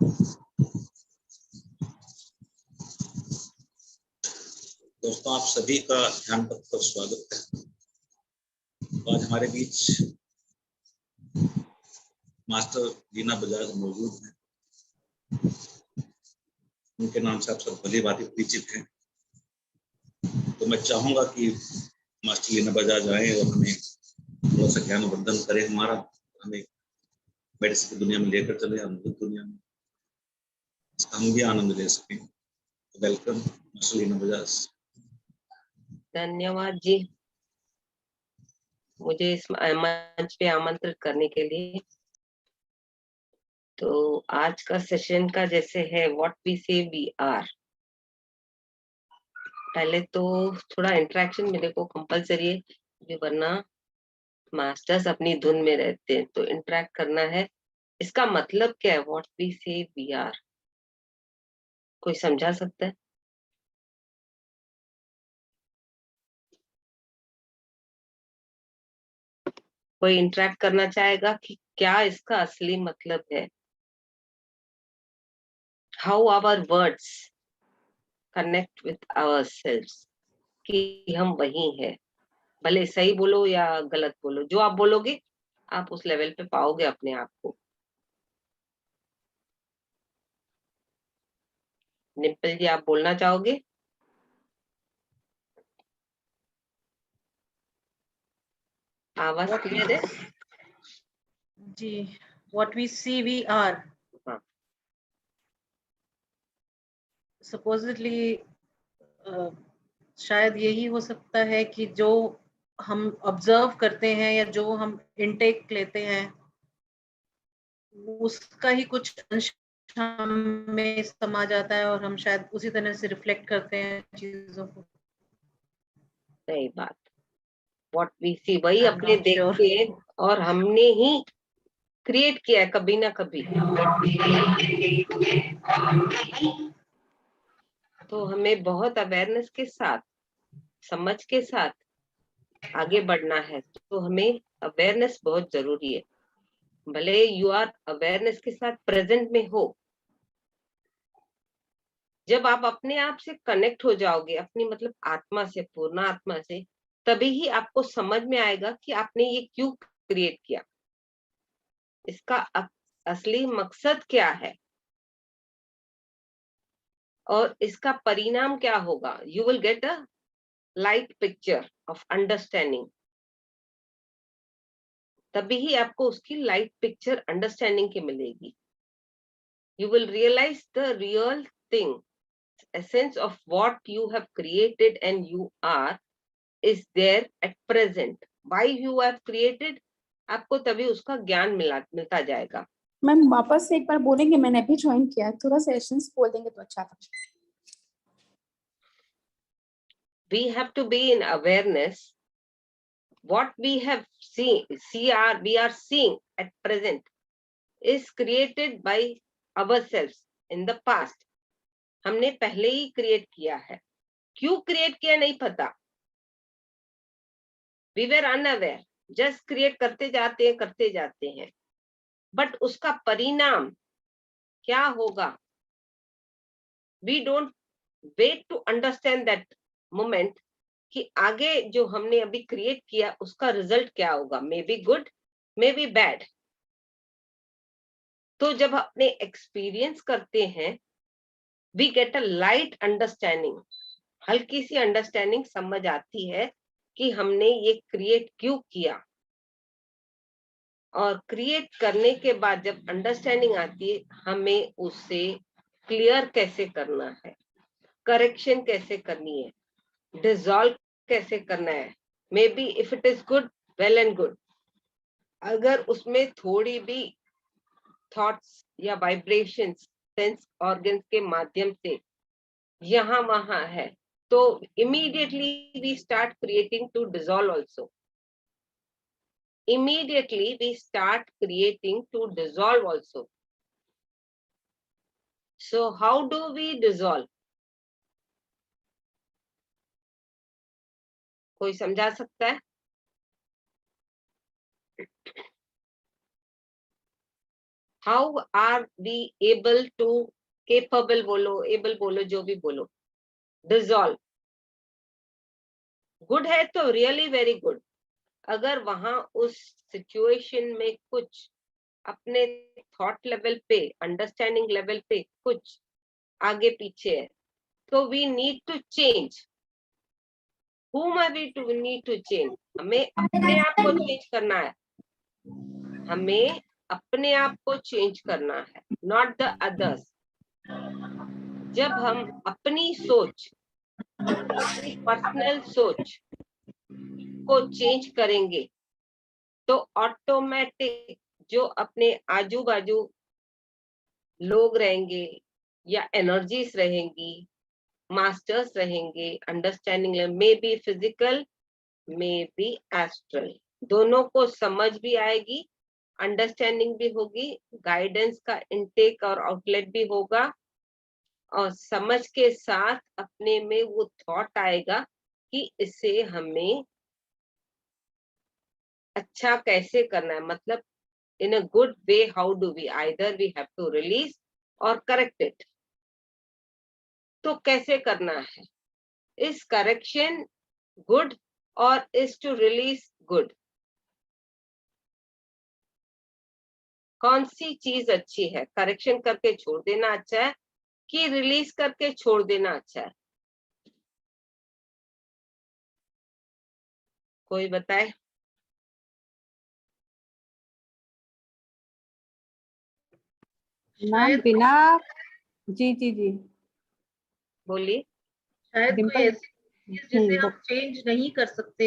दोस्तों, आप सभी का ध्यानपूर्वक स्वागत है। आज हमारे बीच मास्टर लीना बजाज मौजूद हैं। उनके नाम से आप सब भली भांति परिचित हैं। तो मैं चाहूंगा कि मास्टर लीना बजाज आए और हमें थोड़ा सा ज्ञानवर्धन करें, हमारा हमें मेडिसिन की दुनिया में लेकर चले, अमृत दुनिया में हम भी आनंद ले सकें। Welcome master Leena Bajaj. धन्यवाद जी, मुझे इस मंच पे आमंत्रित करने के लिए। तो आज का सेशन का जैसे है व्हाट वी से वी आर। पहले तो थोड़ा इंटरेक्शन मेरे को कंपलसरी है, वरना मास्टर्स अपनी धुन में रहते हैं, तो इंटरेक्ट करना है। इसका मतलब क्या है व्हाट वी से वी आर? कोई समझा सकता है? कोई इंटरेक्ट करना चाहेगा कि क्या इसका असली मतलब है? How our words connect with ourselves, कि हम वही हैं। भले सही बोलो या गलत बोलो, जो आप बोलोगे आप उस लेवल पे पाओगे अपने आप को। निम्पल जी, आप बोलना चाहोगे? आवाज क्लियर है जी? What we see we are, supposedly शायद यही हो सकता है कि जो हम ऑब्जर्व करते हैं या जो हम इनटेक लेते हैं उसका ही कुछ अंश में समा जाता है और हम शायद उसी तरह से रिफ्लेक्ट करते हैं चीजों को। सही बात। व्हाट वी सी वही I'm अपने not देखते sure. हैं और हमने ही क्रिएट किया है कभी ना कभी। तो हमें बहुत अवेयरनेस के साथ, समझ के साथ आगे बढ़ना है। तो हमें अवेयरनेस बहुत जरूरी है। भले यू आर अवेयरनेस के साथ प्रेजेंट में हो, जब आप अपने आप से कनेक्ट हो जाओगे, अपनी मतलब आत्मा से, पूर्ण आत्मा से, तभी ही आपको समझ में आएगा कि आपने ये क्यों क्रिएट किया, इसका असली मकसद क्या है और इसका परिणाम क्या होगा। You will get a light picture of understanding. तभी ही आपको उसकी लाइट पिक्चर अंडरस्टैंडिंग की मिलेगी। You will realise the real thing, essence of what you have created and you are is there at present. Why you have created, आपको तभी उसका ज्ञान मिलता जाएगा। मैम वापस से एक बार बोलेंगे? मैंने अभी ज्वाइन किया है, थोड़ा सेशंस बोल देंगे तो अच्छा था। We have to be in awareness. What we have we are seeing at present is created by ourselves in the past. हमने पहले ही क्रिएट किया है। क्यों क्रिएट किया नहीं पता। We were unaware, just create करते जाते हैं, बट उसका परिणाम क्या होगा, we don't wait to understand that moment कि आगे जो हमने अभी क्रिएट किया उसका रिजल्ट क्या होगा, may be good may be bad. तो जब अपने एक्सपीरियंस करते हैं, we get a light understanding, हल्की सी अंडरस्टैंडिंग समझ आती है कि हमने ये क्रिएट क्यों किया। और क्रिएट करने के बाद जब अंडरस्टैंडिंग आती है, हमें उससे क्लियर कैसे करना है, करेक्शन कैसे करनी है, डिसॉल्व कैसे करना है। May be if it is good, well and good. अगर उसमें थोड़ी भी थॉट्स या वाइब्रेशंस सेंस ऑर्गन्स के माध्यम से यहाँ वहां है, तो immediately we start creating to dissolve also. Immediately we start creating to dissolve also. So how do we dissolve? कोई समझा सकता है? How are we able to, capable बोलो, एबल बोलो, जो भी बोलो, डिसॉल्व। गुड है तो रियली वेरी गुड। अगर वहां उस सिचुएशन में कुछ अपने थॉट लेवल पे, अंडरस्टैंडिंग लेवल पे कुछ आगे पीछे है, तो we need to change. whom are we to need to change? हमें अपने आप को चेंज करना है, हमें अपने आप को चेंज करना है, नॉट द अदर्स। जब हम अपनी सोच, अपनी पर्सनल सोच को चेंज करेंगे तो ऑटोमेटिक जो अपने आजू बाजू लोग रहेंगे या एनर्जीज रहेंगी, मास्टर्स रहेंगे, understanding may be physical, may be astral, दोनों को समझ भी आएगी, अंडरस्टैंडिंग भी होगी, गाइडेंस का इनटेक और आउटलेट भी होगा, और समझ के साथ अपने में वो थॉट आएगा कि इसे हमें अच्छा कैसे करना है, मतलब in a good way, how do we, either we have to release और करेक्ट इट। तो कैसे करना है, इज करेक्शन गुड और इज टू रिलीज गुड? कौन सी चीज अच्छी है, करेक्शन करके छोड़ देना अच्छा है कि रिलीज करके छोड़ देना अच्छा है? कोई बताए। मैम बिना, जी जी जी बोलिए। शायद कोई डिम्पल। ऐसी चीज जिसे हम चेंज नहीं कर सकते,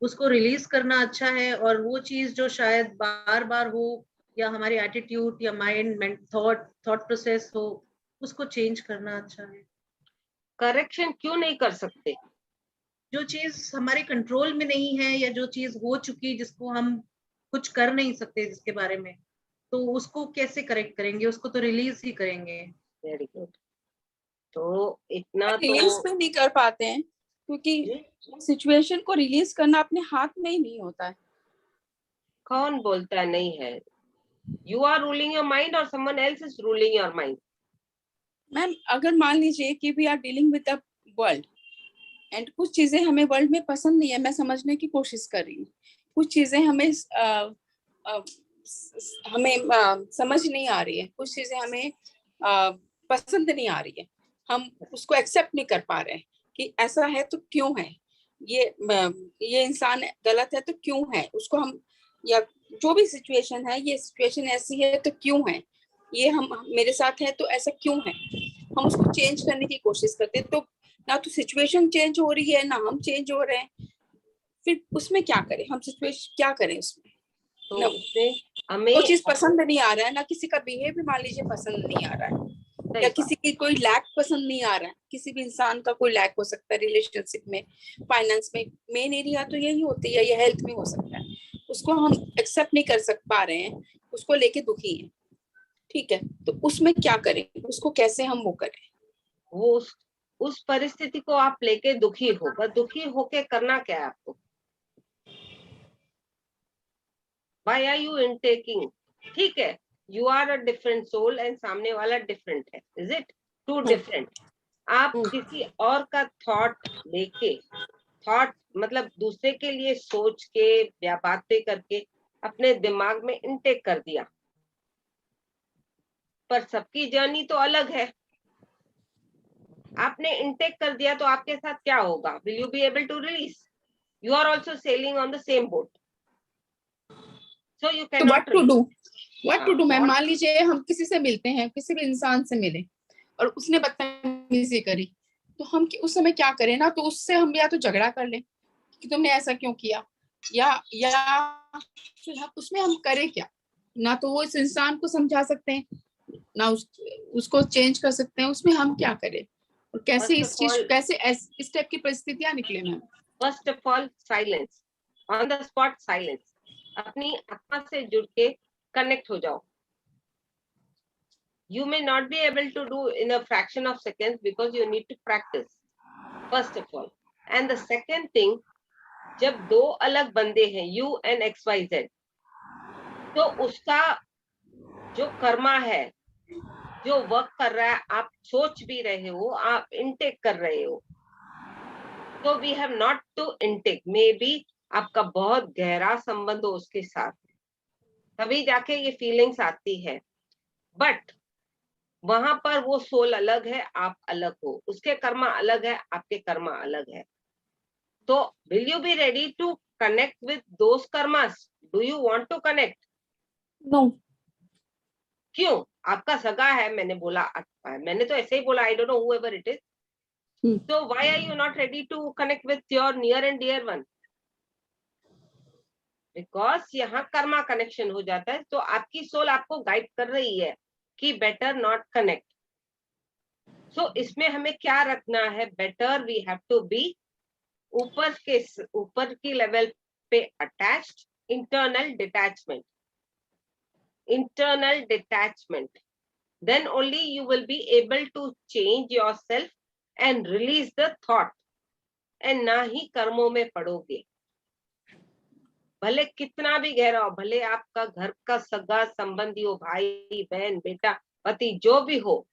उसको रिलीज करना अच्छा है, और वो चीज जो शायद बार बार हो, या हमारी एटीट्यूड या माइंड थॉट प्रोसेस हो, उसको चेंज करना अच्छा है। करेक्शन क्यों नहीं कर सकते? जो चीज हमारे कंट्रोल में नहीं है, या जो चीज हो चुकी जिसको हम कुछ कर नहीं सकते जिसके बारे में, तो उसको कैसे करेक्ट करेंगे? उसको तो रिलीज ही करेंगे। Very good. तो इतना रिलीज तो भी नहीं कर पाते हैं क्योंकि सिचुएशन को रिलीज करना अपने हाथ में ही नहीं होता है। कौन बोलता है नहीं है? You are ruling your mind और someone else is ruling your mind. Ma'am अगर मान लीजिए कि we are dealing with the world and कुछ चीजें हमें वर्ल्ड में पसंद नहीं है, मैं समझने की कोशिश कर रही हूँ, कुछ चीजें हमें समझ नहीं आ रही है, कुछ चीजें हमें पसंद नहीं आ रही है, हम उसको एक्सेप्ट नहीं कर पा रहे हैं कि ऐसा है तो क्यों है, ये इंसान गलत है तो क्यों है, उसको हम, या जो भी सिचुएशन है, ये सिचुएशन ऐसी है तो क्यों है, ये हम मेरे साथ है तो ऐसा क्यों है, हम उसको चेंज करने की कोशिश करते हैं। तो ना तो सिचुएशन चेंज हो रही है ना हम चेंज हो रहे हैं, फिर उसमें क्या करें, हम सिचुएशन क्या करें उसमें? तो उसमें हमें वो चीज पसंद नहीं आ रहा है, ना किसी का बिहेवियर मान लीजिए पसंद नहीं आ रहा है, या किसी की कोई लैक पसंद नहीं आ रहा है, किसी भी इंसान का कोई लैक हो सकता है रिलेशनशिप में, फाइनेंस में, मेन एरिया तो यही होती है, या हेल्थ में हो सकता है, उसको हम एक्सेप्ट नहीं कर पा रहे हैं, उसको लेके दुखी हैं, ठीक है, तो उसमें क्या करें, उसको कैसे हम वो करें? वो उस परिस्थिति को आप लेके दुखी हो, बस दुखी होके करना क्या है आपको? Why are you intaking? ठीक है, you are a different soul and सामने वाला different है, is it? Two different. आप किसी और का थॉट लेके, थॉट मतलब दूसरे के लिए सोच के या बातें करके अपने दिमाग में इनटेक कर दिया, पर सबकी जर्नी तो अलग है। आपने इनटेक कर दिया तो आपके साथ क्या होगा? Will you be able to release? You are also sailing on the same boat, so you can not what to do ma'am, मान लीजिए हम किसी से मिलते हैं, किसी भी इंसान से मिले और उसने बदतमीजी करी, तो हम उस समय क्या करें? ना तो उससे हम या तो झगड़ा कर लें कि तुमने ऐसा क्यों किया, या फिर हम उसमें हम करें क्या? ना तो वो इस इंसान को समझा सकते हैं, ना उसको चेंज कर सकते हैं, उसमें हम क्या करें और कैसे इस चीज, कैसे इस टाइप की परिस्थितियां निकले ma'am? First of all silence, on the spot silence, अपनी आत्मा से जुड़ के कनेक्ट हो जाओ। You may not be able to do in a fraction of seconds because you need to practice, first of all. And the second thing, जब दो अलग बंदे हैं, you and XYZ, तो उसका जो कर्मा है, जो वर्क कर रहा है, आप सोच भी रहे हो, आप इनटेक कर रहे हो, तो we have not to intake. May be आपका बहुत गहरा संबंध हो उसके साथ, तभी जाके ये फीलिंग्स आती है। बट वहां पर वो सोल अलग है, आप अलग हो, उसके कर्मा अलग है, आपके कर्मा अलग है। तो will you be ready to connect with those karmas? Do you want to connect? No. क्यों? आपका सगा है, मैंने बोला, मैंने तो ऐसे ही बोला, आई don't no whoever it is. So why are you not ready to connect with your near and dear one? Because यहाँ कर्मा कनेक्शन हो जाता है, तो आपकी सोल आपको गाइड कर रही है कि बेटर नॉट कनेक्ट। सो इसमें हमें क्या रखना है? Better we have to be ऊपर की लेवल पे attached, internal detachment, then only you will be able to change yourself and release the thought, and ना ही कर्मों में पड़ोगे। भले कितना भी गहरा हो, भले आपका घर का सगा संबंधी हो, भाई बहन बेटा पति जो भी हो,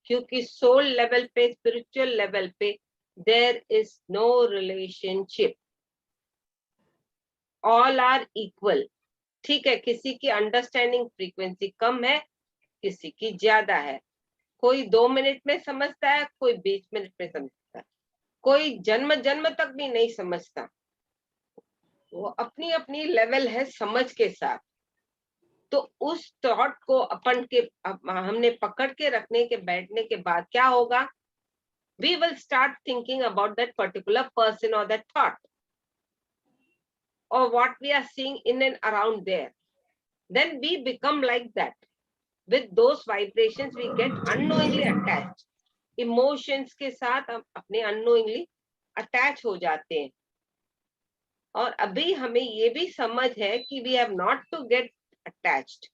क्योंकि सोल लेवल पे, स्पिरिचुअल लेवल पे there is no relationship, all are equal. ठीक है, किसी की अंडरस्टैंडिंग फ्रीक्वेंसी कम है, किसी की ज्यादा है। कोई 2 मिनट में समझता है, कोई 20 मिनट में समझता है, कोई जन्म जन्म तक भी नहीं समझता। वो अपनी अपनी लेवल है समझ के साथ। तो उस थॉट को हमने पकड़ के रखने के बैठने के बाद क्या होगा? We will start thinking about that particular person और that thought, or what we are seeing in and around there. Then we become like that. With those vibrations we get unknowingly attached. Emotions के साथ हम अपने unknowingly attach हो जाते हैं। और अभी हमें ये भी समझ है कि we have not to get attached.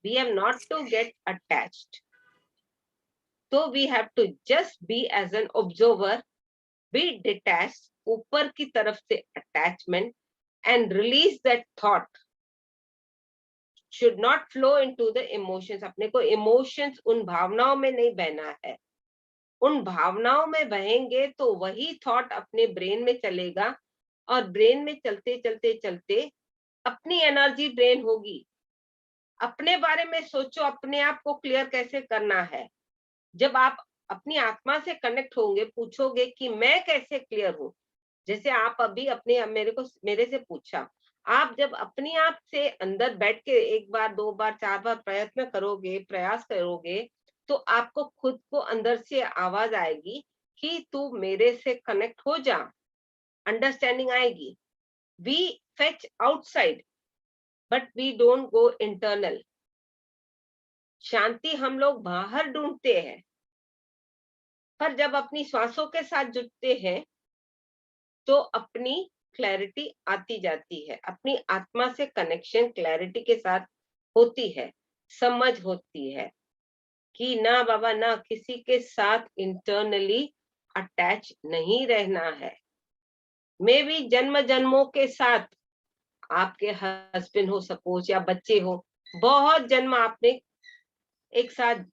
We have not to get attached. So we have to just be as an observer, be detached, ऊपर की तरफ से attachment, and release that thought. Should not flow into the emotions. अपने को emotions, उन भावनाओं में नहीं बहना है। उन भावनाओं में बहेंगे तो वही थॉट अपने ब्रेन में चलेगा, और ब्रेन में चलते चलते चलते अपनी एनर्जी ड्रेन होगी। अपने बारे में सोचो, अपने आप को क्लियर कैसे करना है। जब आप अपनी आत्मा से कनेक्ट होंगे, पूछोगे कि मैं कैसे क्लियर हूं, जैसे आप अभी अपने मेरे से पूछा, आप जब अपने आप से अंदर बैठ के 1 बार 2 बार 4 बार प्रयास करोगे, तो आपको खुद को अंदर से आवाज आएगी कि तू मेरे से कनेक्ट हो जा, अंडरस्टैंडिंग आएगी। We fetch outside but we don't go internal. शांति हम लोग बाहर ढूंढते हैं, पर जब अपनी श्वासों के साथ जुड़ते हैं तो अपनी क्लैरिटी आती जाती है, अपनी आत्मा से कनेक्शन क्लैरिटी के साथ होती है, समझ होती है कि ना बाबा ना, किसी के साथ इंटरनली अटैच नहीं रहना है। मे भी जन्म जन्मों के साथ आपके हस्बैंड हो सपोज, या बच्चे हो, बहुत जन्म आपने एक साथ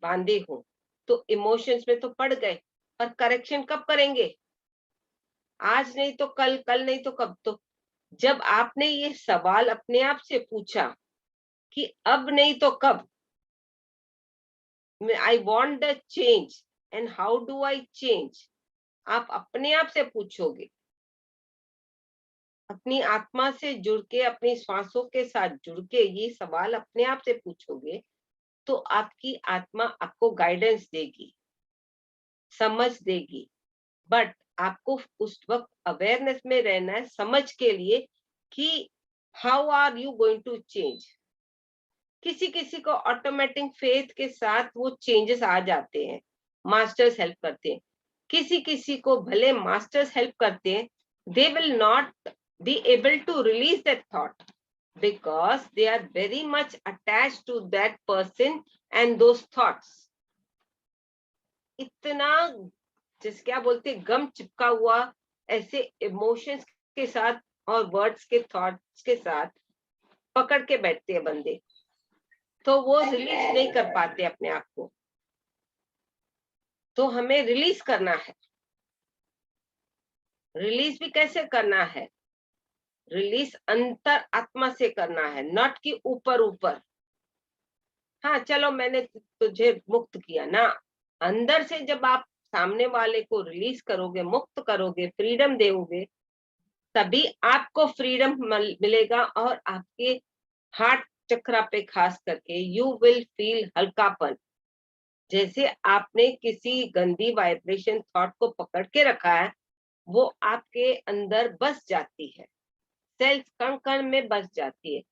बांधे हो, तो इमोशंस में तो पड़ गए, पर करेक्शन कब करेंगे? आज नहीं तो कल, कल नहीं तो कब? तो जब आपने ये सवाल अपने आप से पूछा कि अब नहीं तो कब, I want the change and how do I change, आप अपने आप से पूछोगे, अपनी आत्मा से जुड़ के, अपनी श्वासों के साथ जुड़ के ये सवाल अपने आप से पूछोगे, तो आपकी आत्मा आपको गाइडेंस देगी, समझ देगी। बट आपको उस वक्त अवेयरनेस में रहना है, समझ के लिए कि how are you going to change. किसी किसी को ऑटोमेटिक फेथ के साथ वो चेंजेस आ जाते हैं, मास्टर्स हेल्प करते हैं। किसी किसी को भले मास्टर्स हेल्प करते हैं, they will not be able to release that thought because they are very much attached to that person and those thoughts. इतना जिस क्या बोलते गम चिपका हुआ ऐसे इमोशंस के साथ और वर्ड्स के थॉट्स के साथ पकड़ के बैठते हैं बंदे। तो वो रिलीज नहीं कर पाते अपने आप को। तो हमें रिलीज करना है। रिलीज भी कैसे करना है? रिलीज अंतर आत्मा से करना है, नॉट कि ऊपर ऊपर। हाँ चलो मैंने तुझे मुक्त किया ना, अंदर से जब आप सामने वाले को रिलीज करोगे, मुक्त करोगे, फ्रीडम दोगे, तभी आपको फ्रीडम मिलेगा। और आपके हार्ट चक्रा पे खास करके यू विल फील हल्कापन। जैसे आपने किसी गंदी वाइब्रेशन थॉट को पकड़ के रखा है, वो आपके अंदर बस जाती है, सेल्स कण कण में बस जाती है।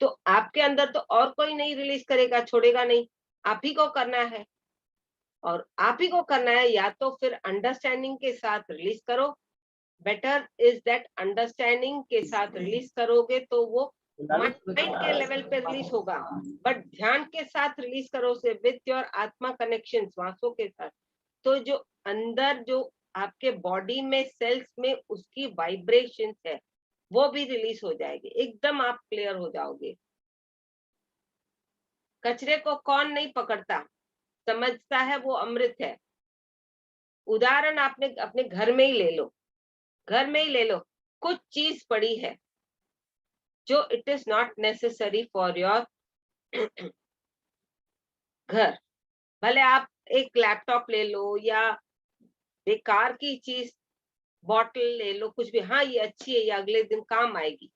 तो आपके अंदर तो और कोई नहीं रिलीज करेगा, छोड़ेगा नहीं, आप ही को करना है। और आप ही को करना है, या तो फिर अंडरस्टैंडिंग के साथ रिलीज करो। बेटर इज दैट अंडरस्टैंडिंग के साथ रिलीज करोगे तो वो माइंड के लेवल पे रिलीज होगा, बट ध्यान के साथ रिलीज करो से विथ योर आत्मा कनेक्शन, श्वासों के साथ, तो जो अंदर जो आपके बॉडी में सेल्स में उसकी वाइब्रेशन है वो भी रिलीज हो जाएगी, एकदम आप क्लियर हो जाओगे। कचरे को कौन नहीं पकड़ता, समझता है वो अमृत है। उदाहरण आपने अपने घर में ही ले लो, घर में ही ले लो, कुछ चीज पड़ी है जो it is not necessary for your घर। भले आप एक लैपटॉप ले लो या बेकार की चीज, बॉटल ले लो, कुछ भी, हाँ ये अच्छी है, ये अगले दिन काम आएगी,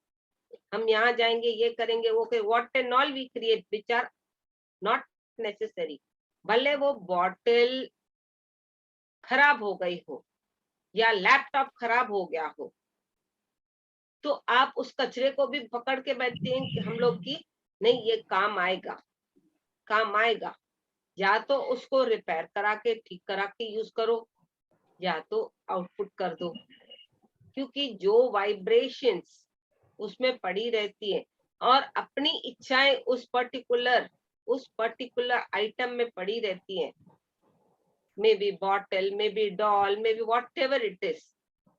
हम यहाँ जाएंगे, ये करेंगे, वो करेंगे, what and all we create which are not necessary. भले वो बॉटल खराब हो गई हो या लैपटॉप खराब हो गया हो, तो आप उस कचरे को भी पकड़ के बैठते हैं कि हम लोग की नहीं ये काम आएगा, काम आएगा। या तो उसको रिपेयर करा के, ठीक करा के यूज करो, या तो आउटपुट कर दो। क्योंकि जो वाइब्रेशंस उसमें पड़ी रहती है और अपनी इच्छाएं उस पर्टिकुलर आइटम में पड़ी रहती हैं, may be bottle, may be doll, may be what ever it is,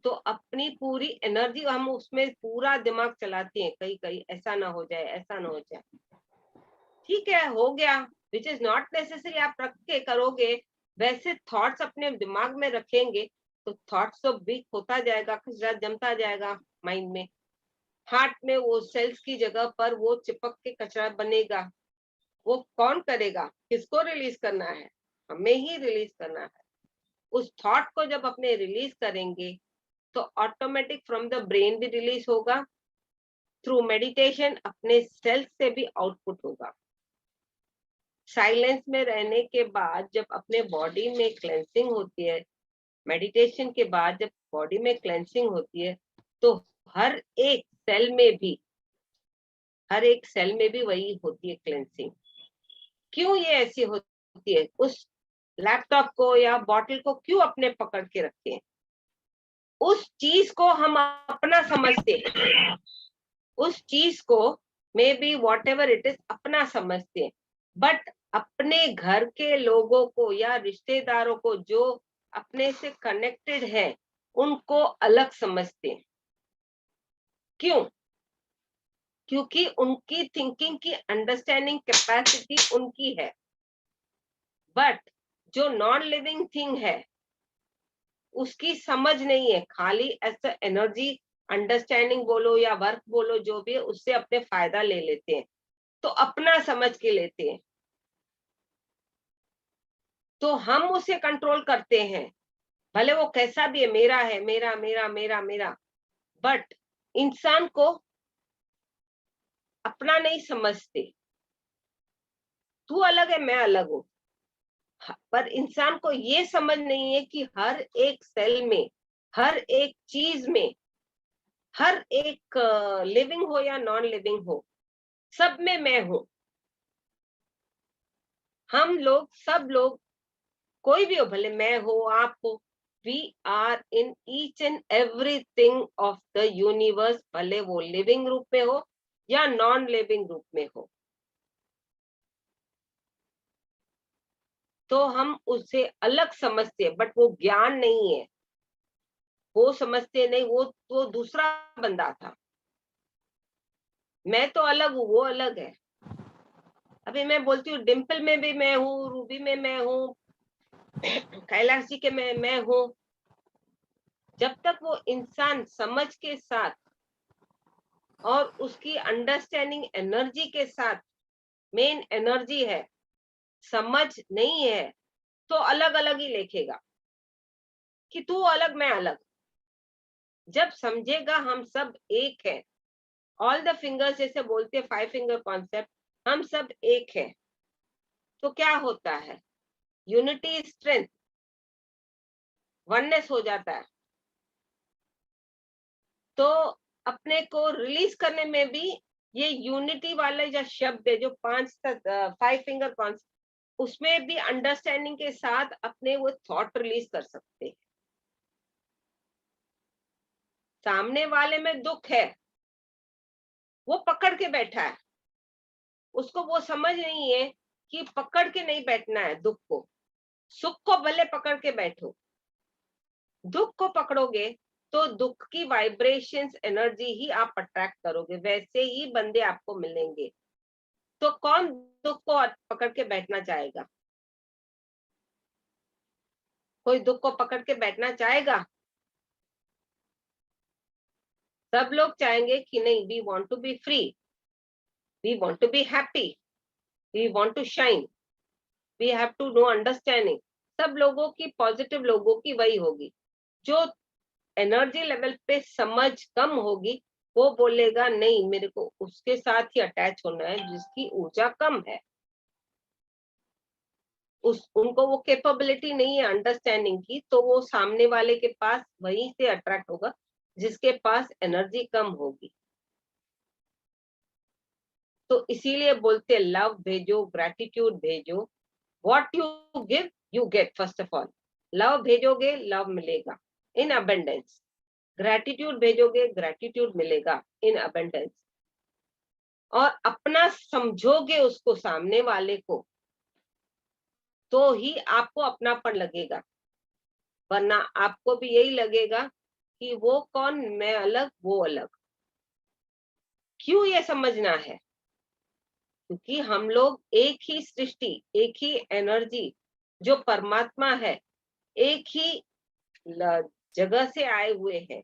तो अपनी पूरी एनर्जी हम उसमें पूरा दिमाग चलाते हैं, कहीं कहीं ऐसा ना हो जाए, ऐसा ना हो जाए, ठीक है हो गया, विच इज नॉट नेसेसरी आप रख के करोगे। वैसे थॉट्स अपने दिमाग में रखेंगे तो थॉट्स तो वीक होता जाएगा, कचरा जमता जाएगा माइंड में, हार्ट में वो सेल्स की जगह पर वो चिपक के कचरा बनेगा। वो कौन करेगा, किसको रिलीज करना है? हमें ही रिलीज करना है। उस थॉट को जब अपने रिलीज करेंगे तो ऑटोमेटिक फ्रॉम द ब्रेन भी रिलीज होगा, थ्रू मेडिटेशन अपने सेल्स से भी आउटपुट होगा। साइलेंस में रहने के बाद जब अपने बॉडी में क्लेंसिंग होती है, मेडिटेशन के बाद जब बॉडी में क्लेंसिंग होती है, तो हर एक सेल में भी वही होती है क्लेंसिंग। क्यों ये ऐसी होती है? उस लैपटॉप को या बॉटल को क्यों अपने पकड़ के रखते हैं? उस चीज को हम अपना समझते हैं, उस चीज को may be what ever it is अपना समझते हैं, बट अपने घर के लोगों को या रिश्तेदारों को जो अपने से कनेक्टेड है उनको अलग समझते हैं। क्यों? क्योंकि उनकी थिंकिंग की अंडरस्टैंडिंग कैपेसिटी उनकी है, बट जो नॉन लिविंग थिंग है उसकी समझ नहीं है, खाली ऐसा एनर्जी अंडरस्टैंडिंग बोलो या वर्क बोलो, जो भी है उससे अपने फायदा ले लेते हैं, तो अपना समझ के लेते हैं, तो हम उसे कंट्रोल करते हैं। भले वो कैसा भी है, मेरा है, मेरा मेरा मेरा मेरा, बट इंसान को अपना नहीं समझते। तू अलग है, मैं अलग हूं, पर इंसान को ये समझ नहीं है कि हर एक सेल में, हर एक चीज में, हर एक लिविंग हो या नॉन लिविंग हो, सब में मैं हूं। हम लोग, सब लोग, कोई भी हो, भले मैं हो, आप हो, we are in each and everything of the universe, भले वो लिविंग रूप में हो या नॉन लिविंग रूप में हो। तो हम उसे अलग समझते हैं, बट वो ज्ञान नहीं है, वो समझते नहीं, वो दूसरा बंदा था। मैं तो अलग हूँ, वो अलग है। अभी मैं बोलती हूँ डिम्पल में भी मैं हूँ, रूबी में मैं हूँ, कैलाश जी के मैं हूँ। जब तक वो इंसान समझ के साथ और उसकी अंडरस्टैंडिंग एनर्जी के साथ, मेन एनर्जी है, समझ नहीं है, तो अलग अलग ही लिखेगा कि तू अलग मैं अलग। जब समझेगा हम सब एक है, ऑल द फिंगर्स जैसे बोलते हैं 5 फिंगर कॉन्सेप्ट, हम सब एक है, तो क्या होता है? यूनिटी स्ट्रेंथ, वननेस हो जाता है। तो अपने को रिलीज करने में भी ये यूनिटी वाले जो शब्द है, जो 5 फिंगर कॉन्सेप्ट, उसमें भी अंडरस्टैंडिंग के साथ अपने वो थॉट रिलीज कर सकते हैं। सामने वाले में दुख है, वो पकड़ के बैठा है, उसको वो समझ नहीं है कि पकड़ के नहीं बैठना है दुख को। सुख को भले पकड़ के बैठो, दुख को पकड़ोगे तो दुख की वाइब्रेशंस, एनर्जी ही आप अट्रैक्ट करोगे, वैसे ही बंदे आपको मिलेंगे। तो कौन दुख को पकड़ के बैठना चाहेगा? कोई दुख को पकड़ के बैठना चाहेगा? सब लोग चाहेंगे कि नहीं, we want to be free, we want to be happy, we want to shine, we have to know understanding. सब लोगों की, पॉजिटिव लोगों की वही होगी। जो एनर्जी लेवल पे समझ कम होगी, वो बोलेगा नहीं, मेरे को उसके साथ ही अटैच होना है जिसकी ऊर्जा कम है, उनको वो कैपेबिलिटी नहीं है अंडरस्टैंडिंग की, तो वो सामने वाले के पास वहीं से अट्रैक्ट होगा जिसके पास एनर्जी कम होगी। तो इसीलिए बोलते लव भेजो, ग्रैटिट्यूड भेजो। What you give you get. First of all love भेजोगे, लव मिलेगा इन अबंडेंस। ग्रैटिट्यूड भेजोगे, ग्रैटिट्यूड मिलेगा इन अबंडेंस। और अपना समझोगे उसको, सामने वाले को, तो ही आपको अपनापन लगेगा, वरना आपको भी यही लगेगा कि वो कौन, मैं अलग वो अलग। क्यों ये समझना है? क्योंकि हम लोग एक ही सृष्टि, एक ही एनर्जी जो परमात्मा है, एक ही जगह से आए हुए हैं,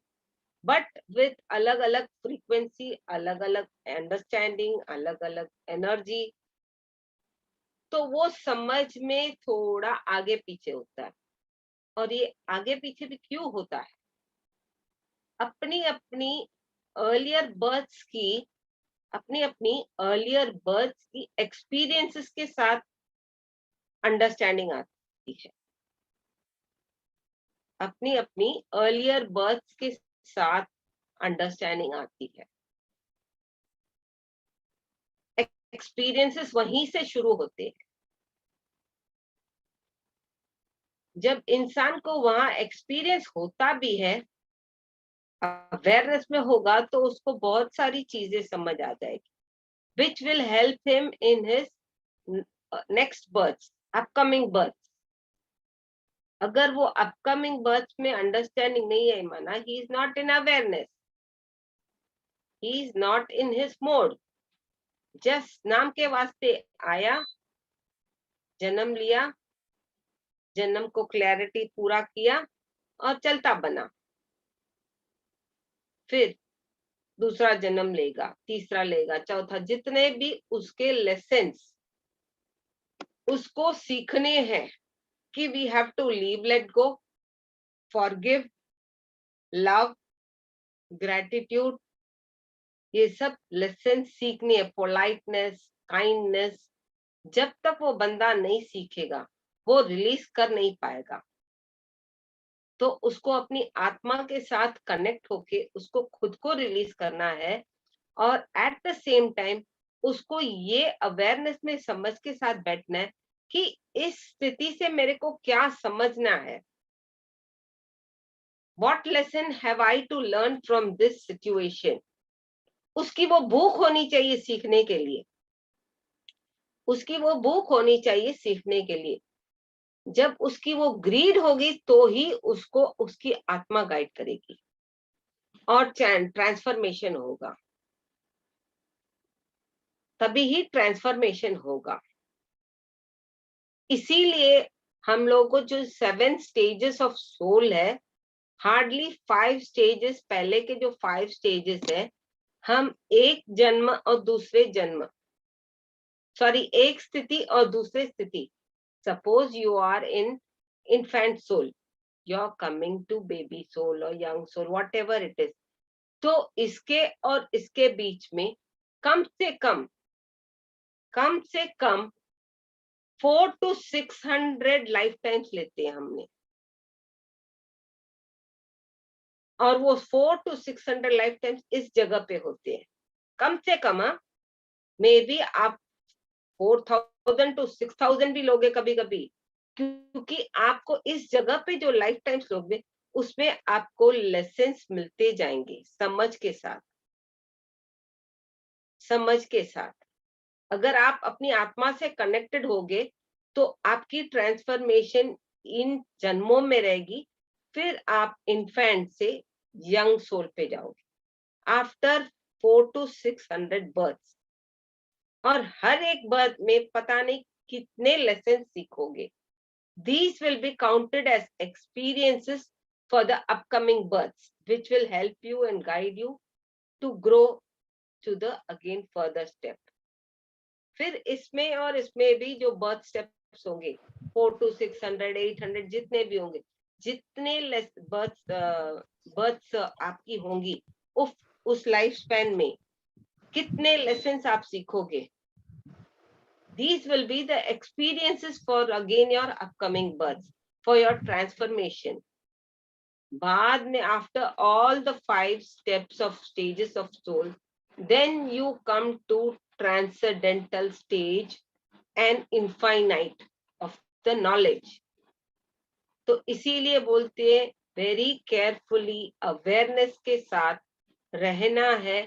बट विथ अलग अलग फ्रीक्वेंसी, अलग अलग अंडरस्टैंडिंग, अलग अलग एनर्जी। तो वो समझ में थोड़ा आगे पीछे होता है। और ये आगे पीछे भी क्यों होता है? अपनी अपनी अर्लियर बर्थ्स की, अपनी अपनी अर्लियर बर्थ्स की एक्सपीरियंसेस के साथ अंडरस्टैंडिंग आती है। अपनी अपनी अर्लियर बर्थ्स के साथ अंडरस्टैंडिंग आती है। एक्सपीरियंसेस वहीं से शुरू होते हैं। जब इंसान को वहां एक्सपीरियंस होता भी है, अवेयरनेस में होगा, तो उसको बहुत सारी चीजें समझ आ जाएगी, which will help him in his next births, upcoming births. अगर वो अपकमिंग बर्थ में अंडरस्टैंडिंग नहीं है माना, he is not in awareness, he is not in his mode. Just नाम के वास्ते आया, जन्म लिया, जन्म को क्लैरिटी पूरा किया और चलता बना। फिर दूसरा जन्म लेगा, तीसरा लेगा, चौथा, जितने भी उसके लेसन्स उसको सीखने हैं कि we have to leave, let go, forgive, love, gratitude, ये सब लेसन सीखनी है। पोलाइटनेस, काइंडनेस, जब तक वो बंदा नहीं सीखेगा, वो रिलीज कर नहीं पाएगा। तो उसको अपनी आत्मा के साथ कनेक्ट होके उसको खुद को रिलीज करना है, और एट द सेम टाइम उसको ये अवेयरनेस में समझ के साथ बैठना है कि इस स्थिति से मेरे को क्या समझना है। What lesson have I to learn from this situation? उसकी वो भूख होनी चाहिए सीखने के लिए, उसकी वो भूख होनी चाहिए सीखने के लिए। जब उसकी वो ग्रीड होगी, तो ही उसको उसकी आत्मा गाइड करेगी और ट्रांसफॉर्मेशन होगा। तभी ही ट्रांसफॉर्मेशन होगा। इसीलिए हम लोगों को जो 7 स्टेजेस ऑफ सोल है, हार्डली 5 स्टेजेस, पहले के जो 5 स्टेजेस है, हम एक जन्म और दूसरे जन्म, सॉरी, एक स्थिति और दूसरे स्थिति, suppose you are in infant soul, you're coming to baby soul or young soul, whatever it is, तो इसके और इसके बीच में कम से कम 4 to 600 लाइफ टाइम्स लेते हैं हमने, और वो 4 to 600 लाइफ टाइम्स इस जगह पे होते हैं, कम से कम। मे बी आप 4000 to 6000 भी लोगे कभी कभी, क्योंकि आपको इस जगह पे जो लाइफ टाइम्स लोगे उसमें आपको लेसन्स मिलते जाएंगे, समझ के साथ, समझ के साथ। अगर आप अपनी आत्मा से कनेक्टेड होगे तो आपकी ट्रांसफॉर्मेशन इन जन्मों में रहेगी, फिर आप इन्फेंट से यंग सोल पे जाओगे आफ्टर 4 to 600 बर्थ्स, और हर एक बर्थ में पता नहीं कितने लेसन सीखोगे। These will be counted as experiences for the upcoming births, which will help you and guide you to grow to the again further step. फिर इसमें और इसमें भी जो बर्थ स्टेप्स होंगे 4 to 600, 800 जितने भी होंगे, जितने बर्थ्स आपकी होंगी उस लाइफ स्पैन में कितने लेसन्स आप सीखोगे, these will be the experiences for again your upcoming births, for your transformation. बाद में after all the 5 steps of stages of soul, then you come to transcendental stage and infinite of the knowledge. तो इसीलिए बोलते हैं very carefully awareness के साथ रहना है,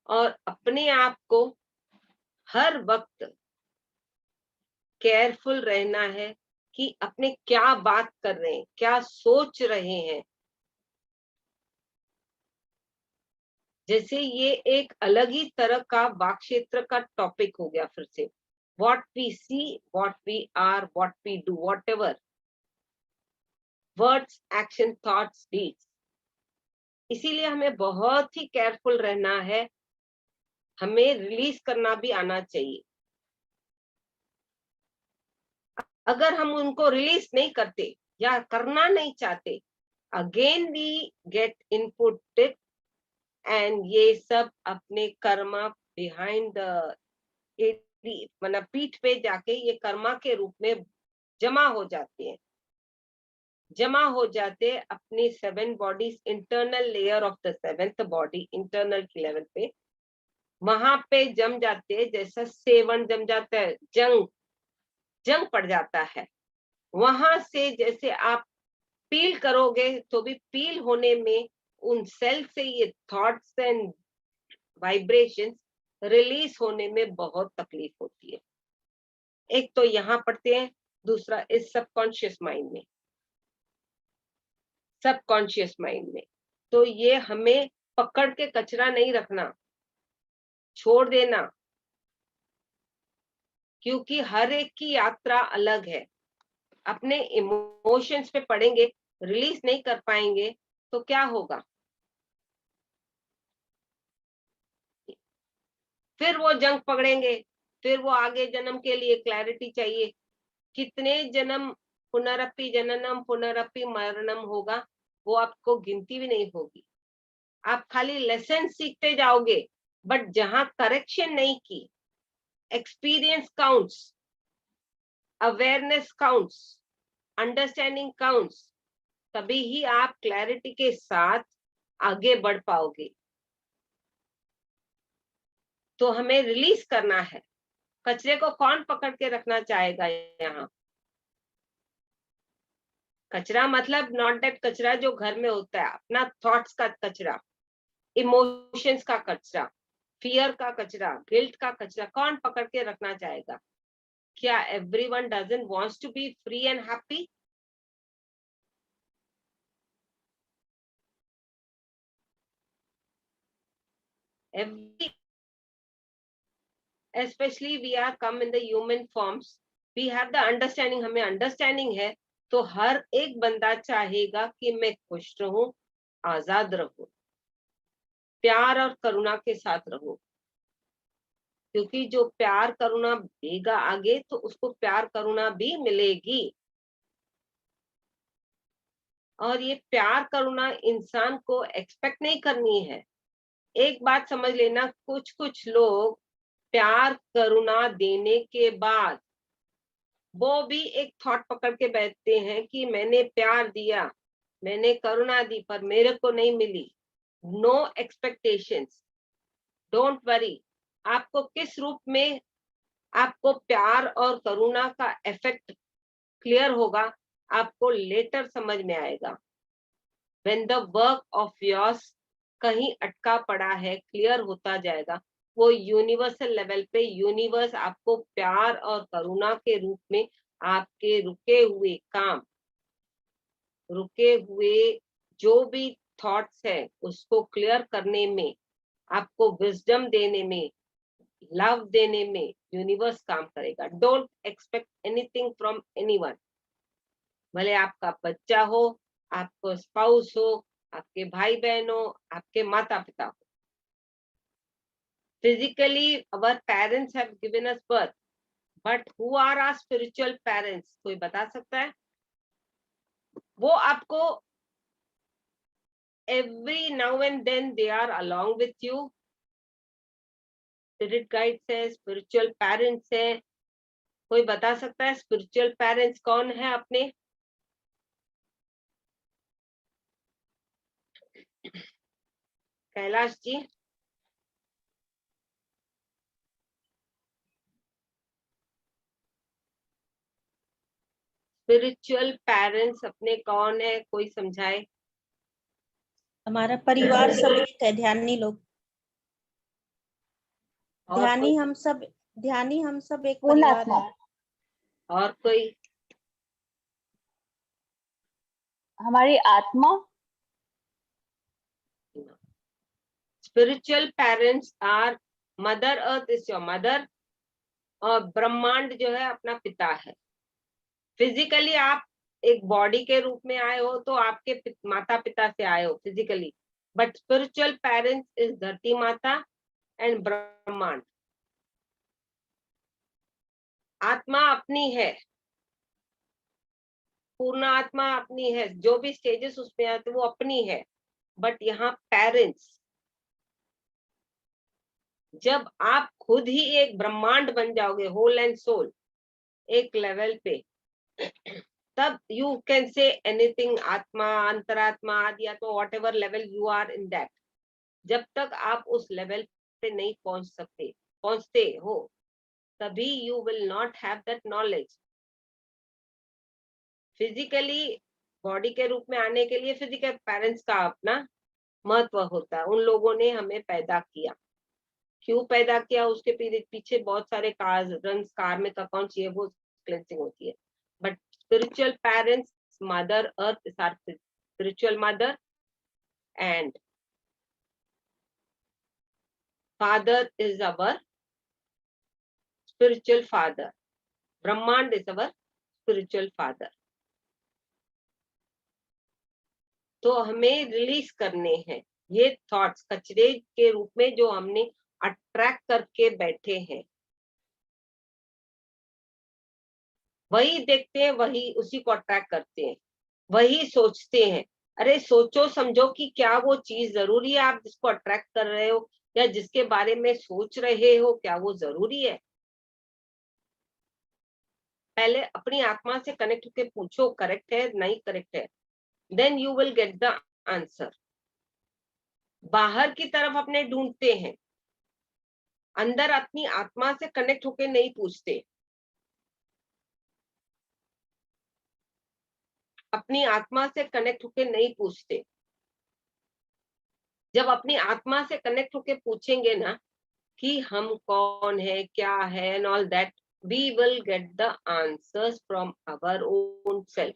और अपने आप को हर वक्त केयरफुल रहना है कि अपने क्या बात कर रहे हैं, क्या सोच रहे हैं। जैसे ये एक अलग ही तरह का वाक क्षेत्र का टॉपिक हो गया फिर से, what we see, what we are, what we do, whatever, words, action, thoughts, deeds. इसीलिए हमें बहुत ही केयरफुल रहना है, हमें रिलीज करना भी आना चाहिए। अगर हम उनको रिलीज नहीं करते या करना नहीं चाहते, again we get inputted, and ये सब अपने कर्मा बिहाइंड द मतलब पीठ पे जाके ये कर्मा के रूप में जमा हो जाते हैं, जमा हो जाते अपनी 7 bodies, internal layer of the 7th body, internal की लेवल पे, वहां पे जम जाते हैं, जैसा सेवन जम जाता है, जंग पड़ जाता है। वहां से जैसे आप पील करोगे तो भी पील होने में उन सेल से ये थॉट्स एंड वाइब्रेशंस रिलीज होने में बहुत तकलीफ होती है। एक तो यहाँ पढ़ते हैं, दूसरा इस सबकॉन्शियस माइंड में, सबकॉन्शियस माइंड में। तो ये हमें पकड़ के कचरा नहीं रखना, छोड़ देना, क्योंकि हर एक की यात्रा अलग है। अपने इमोशंस पे पड़ेंगे, रिलीज नहीं कर पाएंगे तो क्या होगा, फिर वो जंग पकड़ेंगे, फिर वो आगे जन्म के लिए क्लैरिटी चाहिए। कितने जन्म पुनरपि जननम पुनरपि मरणम होगा, वो आपको गिनती भी नहीं होगी। आप खाली लेसन सीखते जाओगे, बट जहां करेक्शन नहीं की, experience counts, awareness counts, understanding counts, तभी ही आप क्लैरिटी के साथ आगे बढ़ पाओगे। तो हमें रिलीज करना है। कचरे को कौन पकड़ के रखना चाहेगा यहाँ? कचरा मतलब नॉट दैट कचरा जो घर में होता है, अपना थॉट्स का कचरा, इमोशंस का कचरा, फियर का कचरा, गिल्ट का कचरा कौन पकड़ के रखना चाहेगा? क्या everyone doesn't wants to be free and happy? especially we are come in the human forms, we have the understanding, हमें understanding है, तो हर एक बंदा चाहेगा कि मैं खुश रहूं, आजाद रहूं, प्यार और करुणा के साथ रहूं, क्योंकि जो प्यार करुणा देगा आगे तो उसको प्यार करुणा भी मिलेगी। और ये प्यार करुणा इंसान को एक्सपेक्ट नहीं करनी है। एक बात समझ लेना, कुछ कुछ लोग प्यार करुणा देने के बाद वो भी एक थॉट पकड़ के बैठते हैं कि मैंने प्यार दिया, मैंने करुणा दी, पर मेरे को नहीं मिली। No expectations, don't worry. आपको किस रूप में आपको प्यार और करुणा का इफेक्ट क्लियर होगा, आपको लेटर समझ में आएगा। When the work of yours कहीं अटका पड़ा है, क्लियर होता जाएगा। वो यूनिवर्सल लेवल पे यूनिवर्स आपको प्यार और करुणा के रूप में आपके रुके हुए काम, रुके हुए जो भी थॉट्स है उसको क्लियर करने में, आपको विजडम देने में, लव देने में यूनिवर्स काम करेगा। Don't expect anything from anyone, भले आपका बच्चा हो, आपको स्पाउस हो, आपके भाई बहन हो, आपके माता पिता हो। Physically our parents have given us birth, but who are our spiritual parents? कोई बता सकता है? वो आपको every now and then they are along with you. Spirit guides है, spiritual parents है। कोई बता सकता है spiritual parents कौन है अपने? कैलाश जी। स्पिरिचुअल पेरेंट्स अपने कौन है, कोई समझाए? हमारा परिवार सब एक है, ध्यानी लोग। और ध्यानी कोई? हम सब एक पूर्ण परिवार आत्मा। है। और कोई? हमारी आत्मा। Spiritual parents are mother earth is your mother, और ब्रह्मांड जो है अपना पिता है। फिजिकली आप एक बॉडी के रूप में आए हो तो आपके माता पिता से आए हो physically, but spiritual parents is धरती माता एंड ब्रह्मांड। आत्मा अपनी है, पूर्ण आत्मा अपनी है, जो भी स्टेजेस उसमें आते वो अपनी है, बट यहाँ पेरेंट्स, जब आप खुद ही एक ब्रह्मांड बन जाओगे, होल एंड सोल एक लेवल पे, तब यू कैन से एनीथिंग, आत्मा, अंतरात्मा आदि, या तो whatever level you are in that. जब तक आप उस लेवल पे नहीं पहुंचते हो, तभी you will not have that knowledge. Physically body के रूप में आने के लिए फिजिकल पेरेंट्स का अपना महत्व होता है। उन लोगों ने हमें पैदा किया, क्यों पैदा किया, उसके पीछे बहुत सारे कारणस, कार्मिक अकाउंट्स, ये वो क्लेंसिंग होती है। But spiritual parents, mother earth is our spiritual mother, and father is our spiritual father, ब्रह्मांड इज अवर स्पिरिचुअल फादर। तो हमें रिलीज करने हैं ये थॉट्स, कचरे के रूप में जो हमने अट्रैक्ट करके बैठे हैं, वही देखते हैं, वही उसी को अट्रैक्ट करते हैं, वही सोचते हैं। अरे सोचो समझो कि क्या वो चीज जरूरी है, आप जिसको अट्रैक्ट कर रहे हो या जिसके बारे में सोच रहे हो, क्या वो जरूरी है? पहले अपनी आत्मा से कनेक्ट होके पूछो, करेक्ट है नहीं करेक्ट है, then you will get the answer. बाहर की तरफ अपने ढूंढते हैं, अंदर अपनी आत्मा से कनेक्ट होके नहीं पूछते। अपनी आत्मा से कनेक्ट होके नहीं पूछते। जब अपनी आत्मा से कनेक्ट होके पूछेंगे ना कि हम कौन है, क्या है, and all that, we will get the answers from our own self,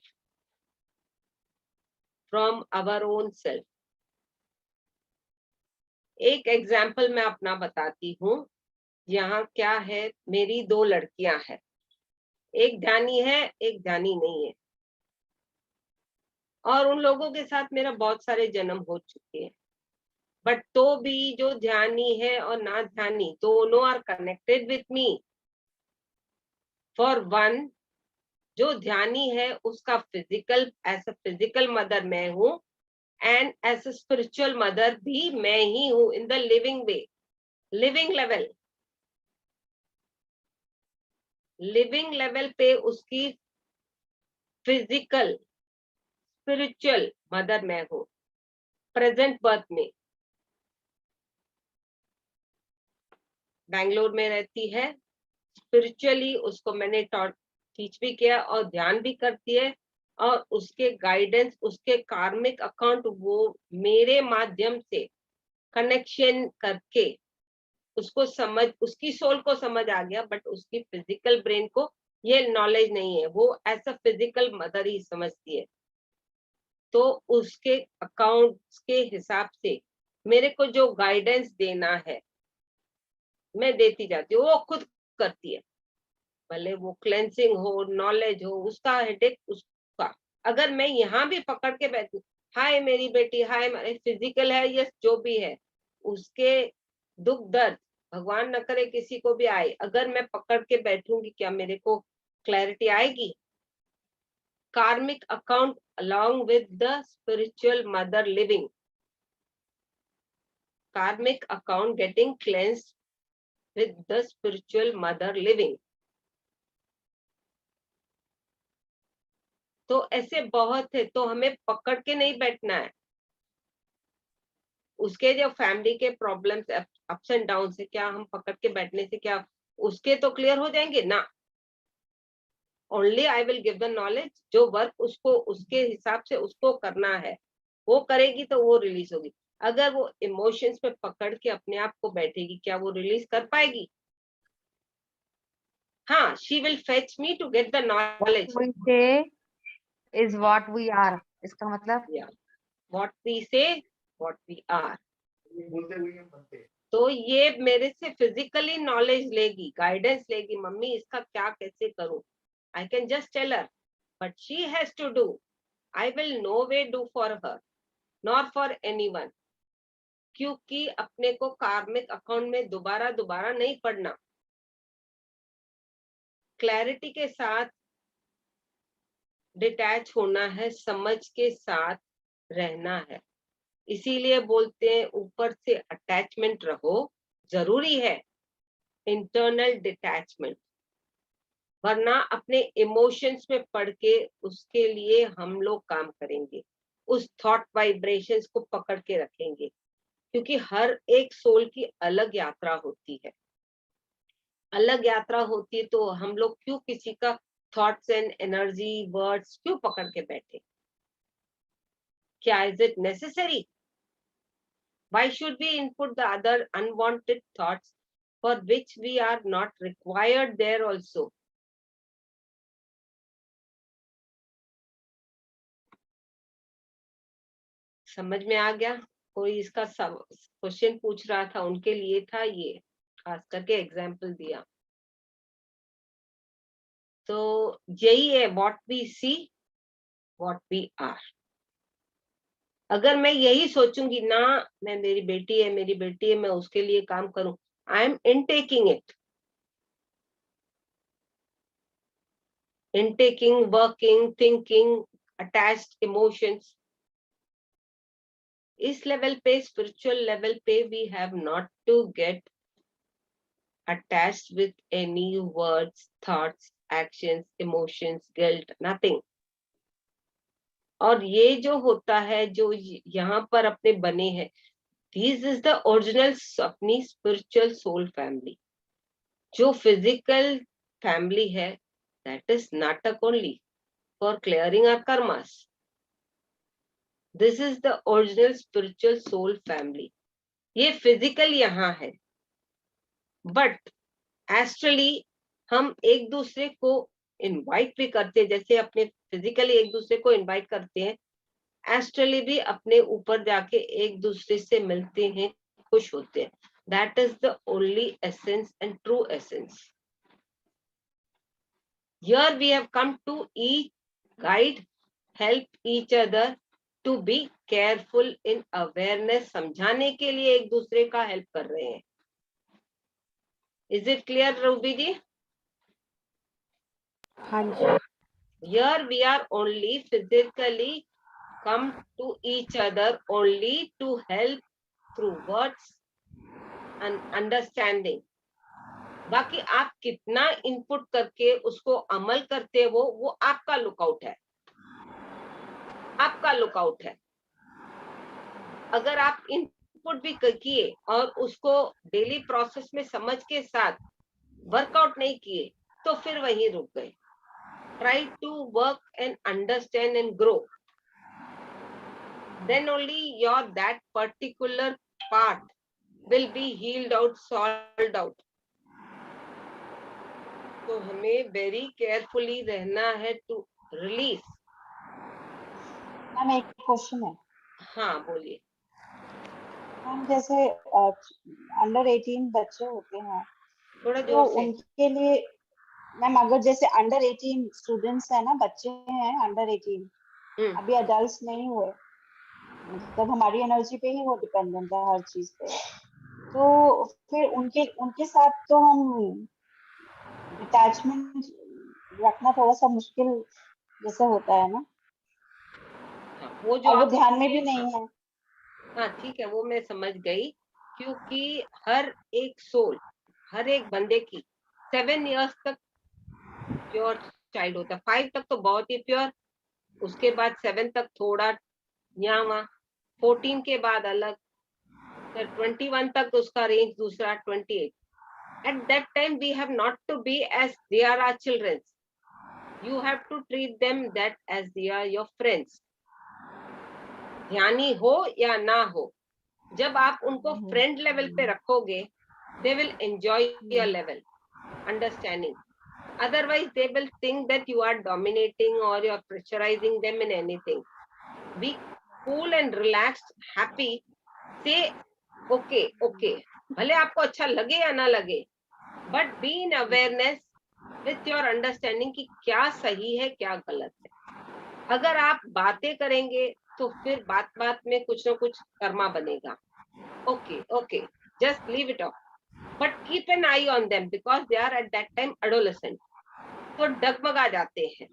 from our own self. एक एग्जाम्पल मैं अपना बताती हूँ। यहाँ क्या है, मेरी 2 लड़कियां हैं, एक ध्यानी है एक ध्यानी नहीं है, और उन लोगों के साथ मेरा बहुत सारे जन्म हो चुके हैं, बट तो भी जो ध्यानी है और ना ध्यानी दोनों are connected with me. For one, जो ध्यानी है उसका physical, as a physical mother मैं हूँ, and as a spiritual mother भी मैं ही हूँ, in the living way, living level. Living level पे उसकी फिजिकल स्पिरिचुअल मदर मैं हूँ, प्रेजेंट बर्थ में बैंगलोर में रहती है। स्पिरिचुअली उसको मैंने टीच भी किया और ध्यान भी करती है, और उसके गाइडेंस, उसके कार्मिक अकाउंट वो मेरे माध्यम से कनेक्शन करके उसको समझ, उसकी सोल को समझ आ गया, बट उसकी फिजिकल ब्रेन को ये नॉलेज नहीं है, वो ऐसा फिजिकल मदर ही समझती है। तो उसके अकाउंट्स के हिसाब से मेरे को जो गाइडेंस देना है मैं देती जाती हूँ, वो खुद करती है, भले वो क्लेंसिंग हो, नॉलेज हो, उसका हेडेक उसका। अगर मैं यहाँ भी पकड़ के बैठू, हाय मेरी बेटी, हाय, फिजिकल है यस, जो भी है, उसके दुख दर्द भगवान न करे किसी को भी आए, अगर मैं पकड़ के बैठूंगी, क्या मेरे को क्लैरिटी आएगी? कार्मिक account along with the spiritual mother living, karmic account getting cleansed with the spiritual mother living. तो ऐसे बहुत है, तो हमें पकड़ के नहीं बैठना है। उसके जो फैमिली के प्रॉब्लम्स, अप्स एंड डाउन से क्या हम पकड़ के बैठने से क्या उसके तो क्लियर हो जाएंगे ना? Only I will give the knowledge, जो वर्क उसको उसके हिसाब से उसको करना है वो करेगी तो वो रिलीज होगी। अगर वो इमोशंस पे पकड़ के अपने आप को बैठेगी, क्या वो रिलीज कर पाएगी? हाँ, she will fetch me to get the knowledge. What we say is what we are. इसका मतलब Yeah, what we say, what we are. तो ये मेरे से फिजिकली नॉलेज लेगी, गाइडेंस लेगी, मम्मी इसका क्या कैसे करूं? I can just tell her, but she has to do. I will no way do for her, nor for anyone. क्योंकि अपने को कार्मिक अकाउंट में दोबारा दोबारा नहीं पढ़ना, क्लैरिटी के साथ डिटैच होना है, समझ के साथ रहना है। इसीलिए बोलते हैं ऊपर से अटैचमेंट रहो, जरूरी है इंटरनल डिटैचमेंट, वरना अपने इमोशंस में पढ़ के उसके लिए हम लोग काम करेंगे, उस थॉट वाइब्रेशंस को पकड़ के रखेंगे, क्योंकि हर एक सोल की अलग यात्रा होती है, अलग यात्रा होती है। तो हम लोग क्यों किसी का थॉट्स एंड एनर्जी वर्ड्स क्यों पकड़ के बैठे? क्या is it necessary? Why should we input the other unwanted thoughts for which we are not required there also? समझ में आ गया? कोई इसका क्वेश्चन पूछ रहा था, उनके लिए था ये, खास करके एग्जाम्पल दिया। तो यही है, what we see, what we are. अगर मैं यही सोचूंगी ना, मैं मेरी बेटी है, मेरी बेटी है, मैं उसके लिए काम करूं, I am intaking it, intaking, working, thinking, attached emotions. इस लेवल पे, स्पिरिचुअल लेवल पे, we have not to get attached with any words, thoughts, actions, emotions, guilt, nothing. और ये जो होता है, जो यहाँ पर अपने बने हैं, दिस इज द ओरिजिनल अपनी स्पिरिचुअल सोल फैमिली। जो फिजिकल फैमिली है, दैट इज नाटक only for clearing our karmas. This is the original spiritual soul family. ये फिजिकल यहाँ है, बट एस्ट्रली हम एक दूसरे को इनवाइट भी करते हैं, जैसे अपने फिजिकली एक दूसरे को इनवाइट करते हैं, एस्ट्रली भी अपने ऊपर जाके एक दूसरे से मिलते हैं, खुश होते हैं। That is the only essence and true essence. Here we have come to each guide, help each other to be careful in awareness. समझाने के लिए एक दूसरे का help कर रहे हैं. Is it clear, Ruby ji? हाँ जी. Here we are only physically come to each other only to help through words and understanding. बाकी आप कितना इनपुट करके उसको अमल करते हो वो आपका लुकआउट है, आपका लुकआउट है. अगर आप इनपुट भी किए और उसको डेली प्रोसेस में समझ के साथ वर्कआउट नहीं किए तो फिर वहीं रुक गए. Try to work and understand and grow. Then only your that particular part will be healed out, solved out. तो हमें very carefully रहना है to release. मैम एक क्वेश्चन है. हाँ बोलिए. मैम जैसे अंडर 18 बच्चे होते हैं थोड़ा तो जोर से. उनके लिए मैम अगर जैसे अंडर 18 स्टूडेंट्स है ना, बच्चे हैं अंडर 18 अभी अडल्ट नहीं हुए, मतलब हमारी एनर्जी पे ही वो डिपेंडेंट है हर चीज पे, तो फिर उनके साथ तो हम डिटैचमेंट रखना थोड़ा सा मुश्किल जैसे होता है ना. वो जो और वो आप ध्यान में भी नहीं है. हाँ ठीक है, वो मैं समझ गई. क्योंकि हर एक सोल, हर एक बंदे की 7 इयर्स तक प्योर चाइल्ड होता है. 5 तक तो बहुत ही प्योर, उसके बाद 7 तक थोड़ा यहाँ वहाँ, 14 के बाद अलग, फिर 21 तक उसका रेंज दूसरा, 28. At that time we have not to be as they are our children. You have to treat them that as they are your friends. ध्यानी हो या ना हो, जब आप उनको फ्रेंड लेवल पे रखोगे, they will enjoy your level, understanding. Otherwise they will think that you are dominating or you are pressurizing them in anything. Be cool and relaxed, happy. Say okay, okay. भले आपको अच्छा लगे या ना लगे, but be in awareness with your understanding कि क्या सही है क्या गलत है. अगर आप बातें करेंगे तो फिर बात बात में कुछ ना कुछ कर्मा बनेगा. Okay, okay, just leave it off. But keep an eye on them because they are at that time adolescent. तो डगमगा जाते हैं.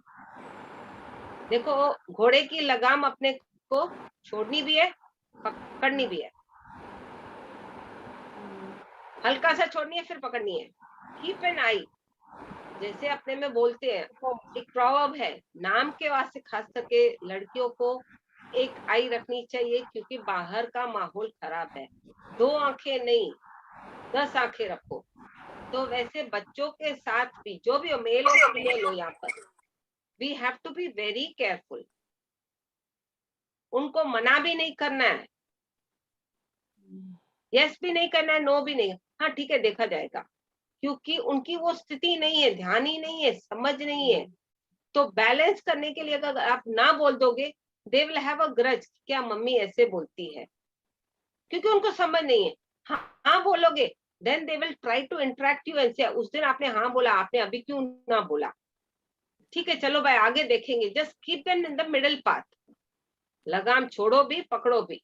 देखो घोड़े की लगाम अपने को छोड़नी भी है, पकड़नी भी है. हल्का सा छोड़नी है फिर पकड़नी है. Keep an eye. जैसे अपने में बोलते हैं, एक प्रॉवर्ब है, नाम के वास्ते खास करके लड़कियों को एक आई रखनी चाहिए क्योंकि बाहर का माहौल खराब है. 2 आंखें नहीं 10 आंखें रखो. तो वैसे बच्चों के साथ भी जो भी हो, मेल और फीमेल हो, यहाँ पर we have to be very careful. उनको मना भी नहीं करना है, यस भी नहीं करना है, नो भी नहीं. हाँ ठीक है देखा जाएगा, क्योंकि उनकी वो स्थिति नहीं है, ध्यान ही नहीं है, समझ नहीं है. तो बैलेंस करने के लिए अगर आप ना बोल दोगे, they will have a grudge, क्या मम्मी ऐसे बोलती है, क्योंकि उनको समझ नहीं है. हाँ बोलोगे, then they will try to interact you and say उस दिन आपने हाँ बोला, आपने अभी क्यों ना बोला. ठीक है चलो भाई आगे देखेंगे. Just keep them in the middle path. लगाम छोड़ो भी पकड़ो भी.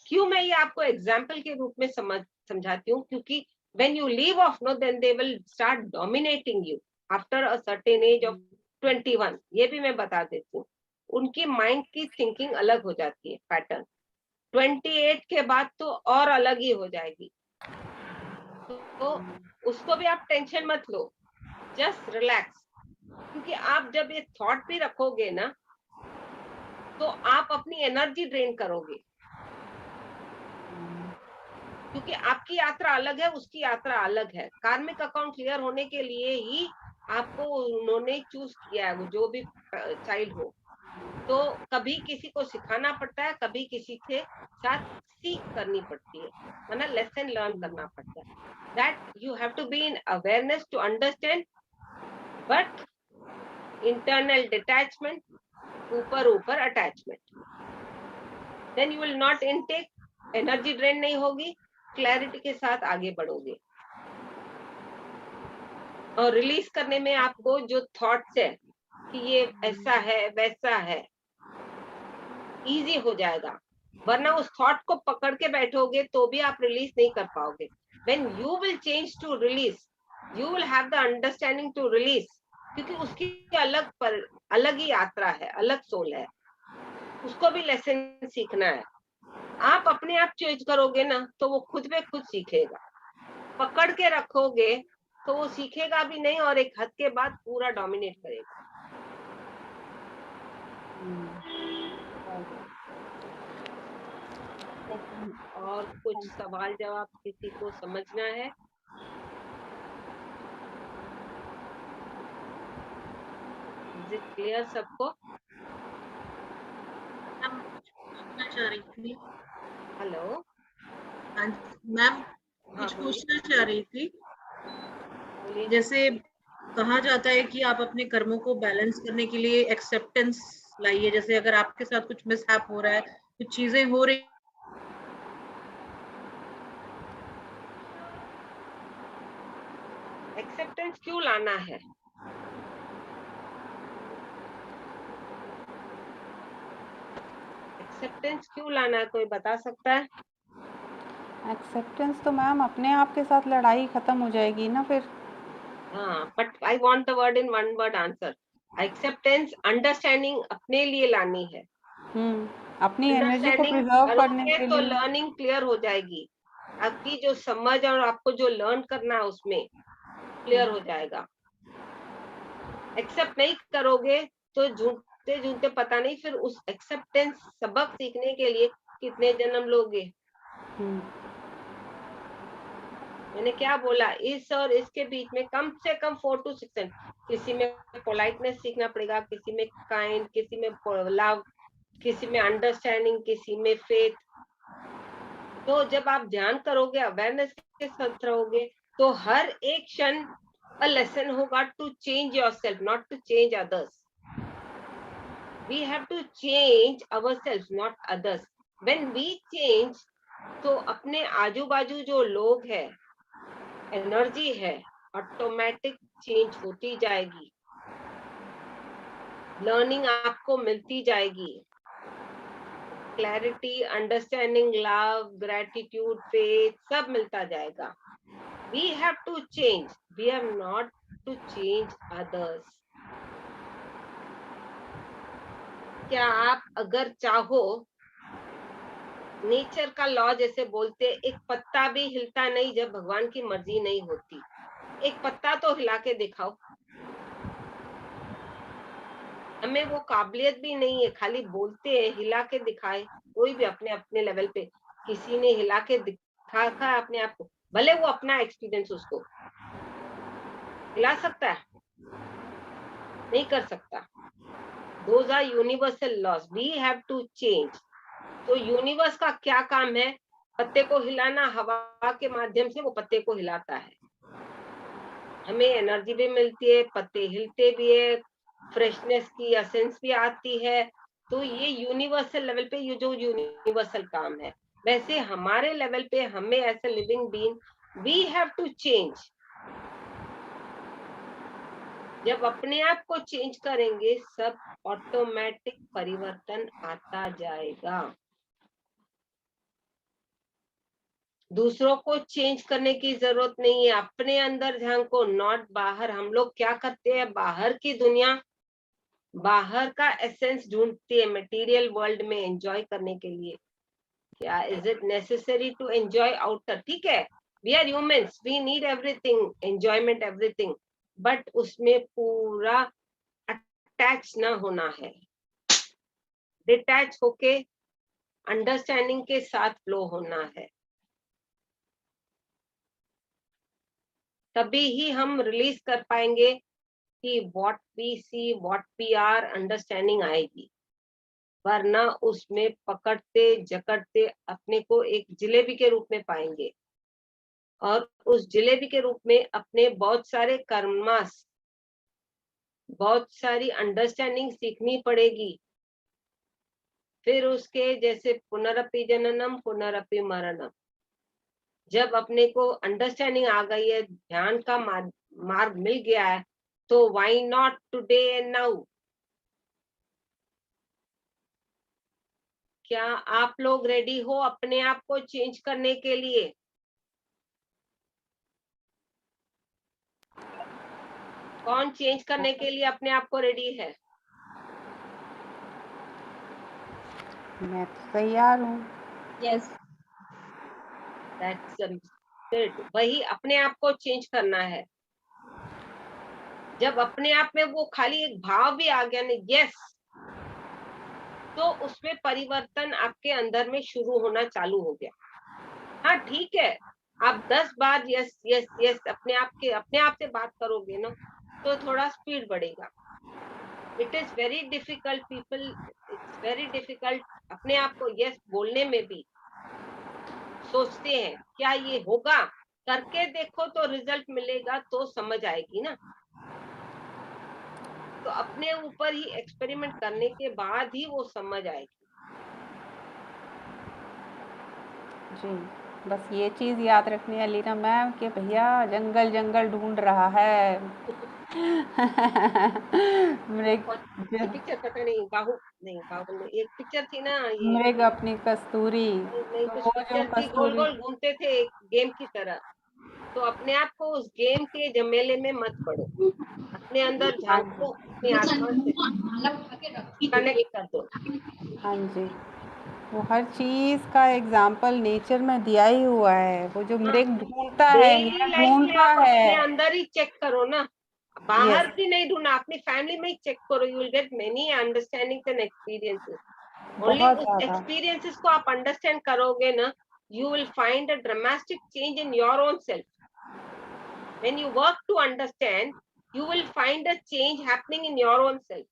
क्यों मैं ये आपको एग्जाम्पल के रूप में समझाती हूँ, क्योंकि when you leave off, no, then they will start dominating you after a certain age of 21. ये भी मैं बता देती हूँ. उनकी माइंड की थिंकिंग अलग हो जाती है, पैटर्न 28 के बाद तो और अलग ही हो जाएगी. तो उसको भी आप टेंशन मत लो, जस्ट रिलैक्स. क्योंकि आप जब ये थॉट भी रखोगे ना, तो आप अपनी एनर्जी ड्रेन करोगे, क्योंकि आपकी यात्रा अलग है, उसकी यात्रा अलग है. कार्मिक अकाउंट क्लियर होने के लिए ही आपको उन्होंने चूज किया है, वो जो भी चाइल्ड हो. तो कभी किसी को सिखाना पड़ता है, कभी किसी के साथ सीख करनी पड़ती है, मतलब लेसन लर्न करना पड़ता है. That you have to be in awareness to understand. But internal detachment, ऊपर attachment, then you will not intake, energy drain नहीं होगी, क्लैरिटी के साथ आगे बढ़ोगे। और रिलीज करने में आपको जो थॉट्स है कि ये ऐसा है वैसा है, इजी हो जाएगा। वरना उस थॉट को पकड़ के बैठोगे तो भी आप रिलीज नहीं कर पाओगे। When you will change to release, you will have the understanding to release, क्योंकि उसकी अलग ही यात्रा है, अलग सोल है, उसको भी लेसन सीखना है। आप अपने आप चेंज करोगे ना तो वो खुद पे खुद सीखेगा। पकड़ के रखोगे तो वो सीखेगा भी नहीं और एक हद के बाद पूरा डोमिनेट करेगा। और कुछ सवाल जवाब किसी को समझना है? इज इट क्लियर सबको? मैम कुछ पूछना चाह रही थी। हेलो मैम कुछ हाँ, पूछना चाह रही थी। बोलिए। जैसे कहा जाता है कि आप अपने कर्मों को बैलेंस करने के लिए एक्सेप्टेंस लाइए। जैसे अगर आपके साथ कुछ मिसहैप हो रहा है, कुछ चीजें हो रही, एक्सेप्टेंस क्यों लाना है? एक्सेप्टेंस क्यों लाना है, कोई बता सकता है? एक्सेप्टेंस तो मैम अपने आप के साथ लड़ाई खत्म हो जाएगी ना फिर। हाँ, but I want the word in one word answer. Acceptance understanding अपने लिए लानी है। अपनी एनर्जी को अंडरस्टैंडिंग प्रिजर्व करने करोगे के तो लिए। लर्निंग क्लियर हो जाएगी। आपकी जो समझ और आपको जो लर्न करना है उसमें क्लियर हो जाएगा। एक्सेप्ट नहीं करोगे तो झूठते झूठते पता नहीं फिर उस एक्सेप्टेंस सबक सीखने के लिए कितने जन्म लोगे। मैंने क्या बोला, इस और इसके बीच में कम से कम 4 to 6 सेकंड। किसी में पोलाइटनेस सीखना पड़ेगा, किसी में काइंड, किसी में लव, किसी में अंडरस्टैंडिंग, किसी में फेथ। तो जब आप ध्यान करोगे, अवेयरनेस के साथ रहोगे, तो हर एक क्षण a lesson होगा to change yourself, not to change others. We have to change ourselves, not others. When we change, तो अपने आजू बाजू जो लोग हैं, एनर्जी है, ऑटोमेटिक चेंज होती जाएगी। लर्निंग आपको मिलती जाएगी। Clarity, understanding, love, gratitude, faith सब मिलता जाएगा। We have to change. We are not to change others. क्या आप अगर चाहो, नेचर का लॉ जैसे बोलते, एक पत्ता भी हिलता नहीं जब भगवान की मर्जी नहीं होती। एक पत्ता तो हिला के दिखाओ। हमें वो काबिलियत भी नहीं है, खाली बोलते हैं, हिला के दिखाए। कोई भी अपने अपने लेवल पे किसी ने हिला के दिखा अपने आप को, भले वो अपना एक्सपीरियंस उसको हिला सकता है, नहीं कर सकता। Those are universal laws. We have to change. तो यूनिवर्स का क्या काम है? पत्ते को हिलाना, हवा के माध्यम से वो पत्ते को हिलाता है। हमें एनर्जी भी मिलती है, पत्ते हिलते भी है, फ्रेशनेस की एसेंस भी आती है। तो ये यूनिवर्सल लेवल पे ये जो यूनिवर्सल काम है, वैसे हमारे लेवल पे हमें as a living being we have to change. जब अपने आप को चेंज करेंगे, सब ऑटोमेटिक परिवर्तन आता जाएगा। दूसरों को चेंज करने की जरूरत नहीं है, अपने अंदर झांको, नॉट बाहर। हम लोग क्या करते हैं, बाहर की दुनिया, बाहर का एसेंस ढूंढती है मटेरियल वर्ल्ड में एंजॉय करने के लिए। क्या is it necessary to enjoy outer? ठीक है, we are humans, we need everything, enjoyment, everything, but उसमें पूरा अटैच ना होना है। डिटैच होके अंडरस्टैंडिंग के साथ फ्लो होना है। तभी ही हम रिलीज कर पाएंगे कि what we see, what we are, understanding आएगी। वरना उसमें पकड़ते जकड़ते अपने को एक जिलेबी के रूप में पाएंगे, और उस जिलेबी के रूप में अपने बहुत सारे कर्मास, बहुत सारी अंडरस्टैंडिंग सीखनी पड़ेगी। फिर उसके जैसे पुनरपि जननम पुनरपि मरणम, जब अपने को अंडरस्टैंडिंग आ गई है, ध्यान का मार्ग मिल गया है, तो why not today and now? क्या आप लोग रेडी हो अपने आप को चेंज करने के लिए? कौन चेंज करने के लिए अपने आप को रेडी है? मैं तो तैयार हूँ। Yes that's good. वही अपने आप को चेंज करना है। जब अपने आप में वो खाली एक भाव भी आ गया ना, यस, तो उसमें परिवर्तन आपके अंदर में शुरू होना चालू हो गया। हाँ ठीक है, आप 10 बार यस यस यस अपने आप से बात करोगे ना, तो थोड़ा स्पीड बढ़ेगा। It is very difficult people, it's very difficult अपने आप को यस बोलने में भी। सोचते हैं क्या ये होगा, करके देखो तो रिजल्ट मिलेगा तो समझ आएगी ना। तो अपने ऊपर ही एक्सपेरिमेंट करने के बाद ही वो समझ आएगी। जी, बस ये चीज़ याद रखनी है अलीना मैम कि भैया जंगल जंगल ढूंढ रहा है। मृग पिक्चर पता नहीं, बाहुबली नहीं, एक पिक्चर थी ना ये, मृग अपनी कस्तूरी, नहीं तो कुछ वो जो पिक्चर थी, गोल कस्तूरी गोल घूमते थे एक गेम की तरह। तो अपने आप को उस गेम के झमेले में मत पड़ो, अपने अंदर हाँ झांको, अपनी आत्मा से कनेक्ट कर दो। हाँ जी, वो हर चीज़ का एग्जाम्पल नेचर में दिया ही हुआ है। वो जो हाँ, मृग ढूंढता है, डेली हीरा लाइफ में ढूंढता आप अपने है। अंदर ही चेक करो ना, बाहर यस, की नहीं ढूंढना, अपनी फैमिली में ही चेक करो। You will gate many understanding and experiences. Only बहुत उस ज़्यादा। एक्सपीरियंसेस को आप अंडरस्टैंड करोगे ना, you will find a dramatic change in your own self. When you work to understand, you will find a change happening in your own self.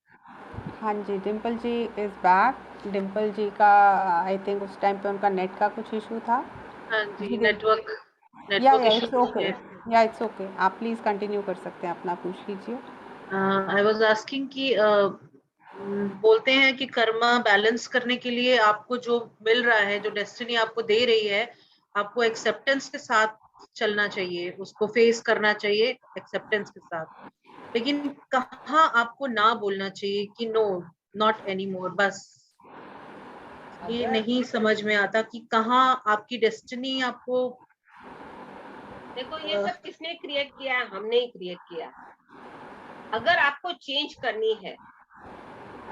हाँ जी, डिम्पल जी is back. Dimple जी का I think उस time पे उनका net का कुछ issue था। हाँ जी जी, बिल्कुल। नेटवर्क इशू इट्स ओके, या इट्स ओके, आप प्लीज़ कंटिन्यू कर सकते हैं, अपना पूछ लीजिए। आई वाज आस्किंग कि बोलते हैं कि कर्मा बैलेंस करने के लिए आपको जो मिल रहा है, जो डेस्टिनी आपको दे रही है, आपको एक्सेप्टेंस के साथ चलना चाहिए, उसको फेस करना चाहिए एक्सेप्टेंस के साथ। लेकिन कहाँ आपको ना बोलना चाहिए कि नो, नॉट एनी मोर, बस ये नहीं समझ में आता कि कहाँ आपकी डेस्टिनी आपको। देखो ये सब किसने क्रिएट किया है? हमने ही क्रिएट किया है। अगर आपको चेंज करनी है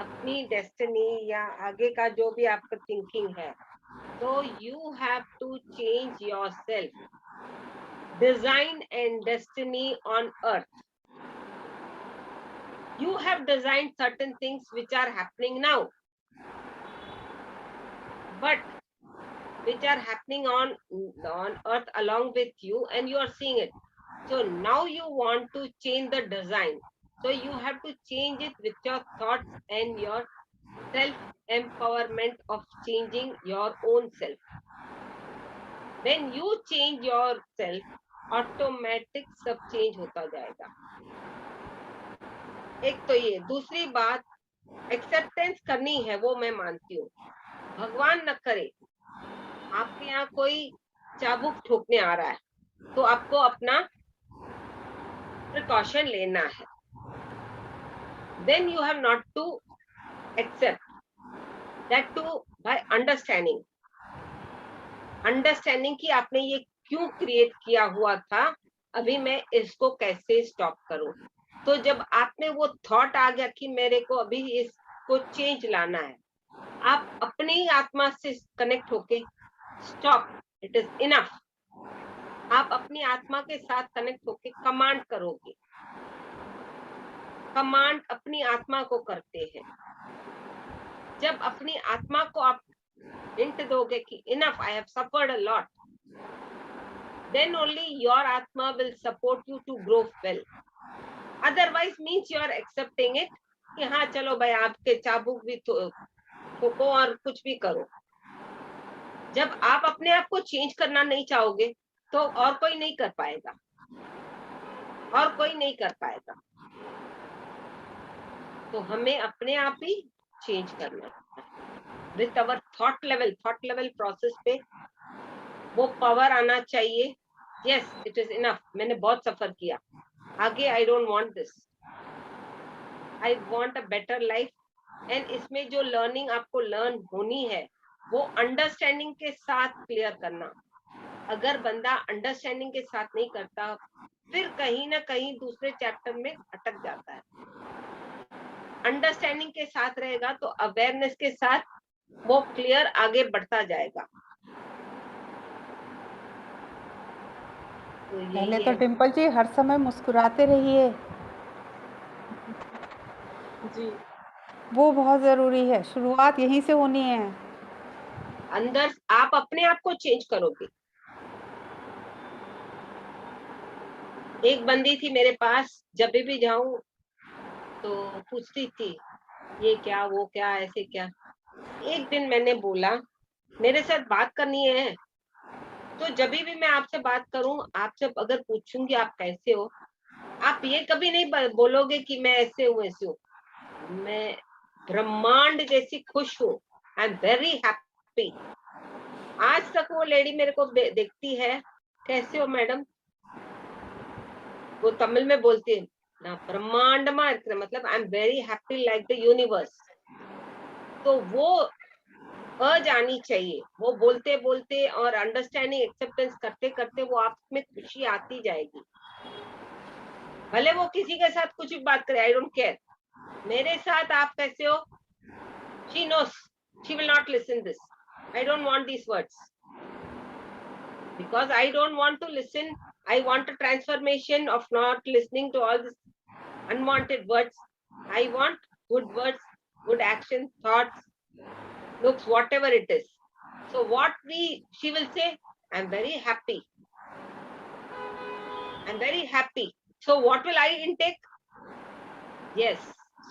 अपनी डेस्टिनी या आगे का जो भी आपका थिंकिंग है, तो you have to change yourself. Design and destiny on earth. You have designed certain things which are happening now, but which are happening on earth along with you, and you are seeing it. So now you want to change the design. So you have to change it with your thoughts and your self-empowerment of changing your own self. When you change yourself, automatic सब change होता जाएगा। एक तो ये, दूसरी बात acceptance करनी है, वो मैं मानती हूँ। भगवान न करे आपके यहाँ कोई चाबुक ठोकने आ रहा है, तो आपको अपना प्रिकॉशन लेना है। Then you have not to accept that too by understanding कि आपने ये क्यों क्रिएट किया हुआ था, अभी मैं इसको कैसे स्टॉप करूं। तो जब आप में वो थॉट आ गया कि मेरे को अभी इसको चेंज लाना है, आप अपनी ही आत्मा से कनेक्ट होके स्टॉप, इट इज इनफ। आप अपनी आत्मा के साथ कनेक्ट होके कमांड करोगे। कमांड अपनी आत्मा को करते हैं। जब अपनी आत्मा को आप हिंट दोगे कि enough, I have suffered a lot, then only your atma will support you to grow well. Otherwise means you are accepting it कि हाँ चलो भाई आपके चाबुक भी ठोको और कुछ भी करो। जब आप अपने आप को चेंज करना नहीं चाहोगे, तो और कोई नहीं कर पाएगा, और कोई नहीं कर पाएगा। तो हमें अपने आप ही चेंज करना है with our thought level process पे वो पावर आना चाहिए। यस इट इज इनफ, मैंने बहुत सफर किया, आगे I don't want this, I want a better life. And इसमें जो लर्निंग आपको लर्न होनी है वो अंडरस्टैंडिंग के साथ क्लियर करना। अगर बंदा अंडरस्टैंडिंग के साथ नहीं करता फिर कहीं ना कहीं दूसरे चैप्टर में अटक जाता है। अंडरस्टैंडिंग के साथ रहेगा तो अवेयरनेस के साथ वो क्लियर आगे बढ़ता जाएगा। तो पहले यही तो है। डिम्पल जी हर समय मुस्कुराते रहिए, जी वो बहुत जरूरी है, शुरुआत यहीं से होनी है। अंदर आप अपने आप को चेंज करोगे। एक बंदी थी मेरे पास, जब भी जाऊं तो पूछती थी ये क्या वो क्या ऐसे क्या। एक दिन मैंने बोला मेरे साथ बात करनी है तो जब भी मैं आपसे बात करूं, आपसे अगर पूछूंगी आप कैसे हो, आप ये कभी नहीं बोलोगे कि मैं ऐसे हूँ ऐसे हूँ। मैं ब्रह्मांड जैसी खुश हूँ, आई एम वेरी हैप्पी। आज तक वो लेडी मेरे को देखती है, कैसे हो मैडम, वो तमिल में बोलती है ना, ब्रह्मांड में मतलब I am very happy like the universe. तो वो अर्ज आनी चाहिए, वो बोलते बोलते और अंडरस्टैंडिंग एक्सेप्टेंस करते करते वो आप में खुशी आती जाएगी। भले वो किसी के साथ कुछ भी बात करे, आई डोंट केयर, मेरे साथ आप कैसे हो, she nose she will not listen this, I don't want these words because I don't want to listen. I want a transformation of not listening to all this unwanted words. I want good words, good action, thoughts, looks, whatever it is. So what she will say, I'm very happy, I'm very happy. So what will I intake? Yes,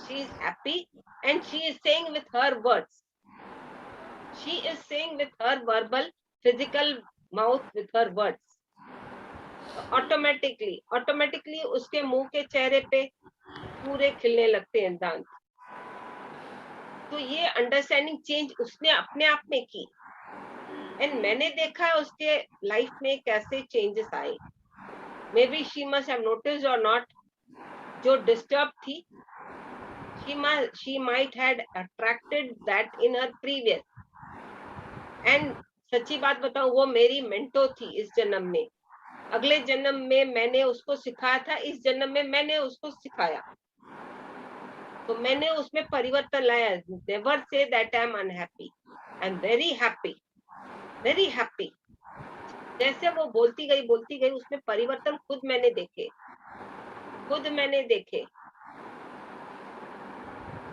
she is happy and she is saying with her words, she is saying with her verbal physical mouth with her words. Automatically उसके मुंह के चेहरे पे पूरे खिलने लगते हैं दांत। तो ये अंडरस्टैंडिंग चेंज उसने अपने आप में की एंड मैंने देखा है उसके लाइफ में कैसे चेंजेस आए। May be she must have noticed और नॉट, जो डिस्टर्ब थी she might had attracted that in her previous, and सच्ची बात बताऊं वो मेरी मेंटो थी इस जन्म में। अगले जन्म में मैंने उसको सिखाया था, इस जन्म में मैंने उसको सिखाया, तो मैंने उसमें परिवर्तन लाया। Never say that I am unhappy, I am very happy, very happy. जैसे वो बोलती गई उसमें परिवर्तन खुद मैंने देखे।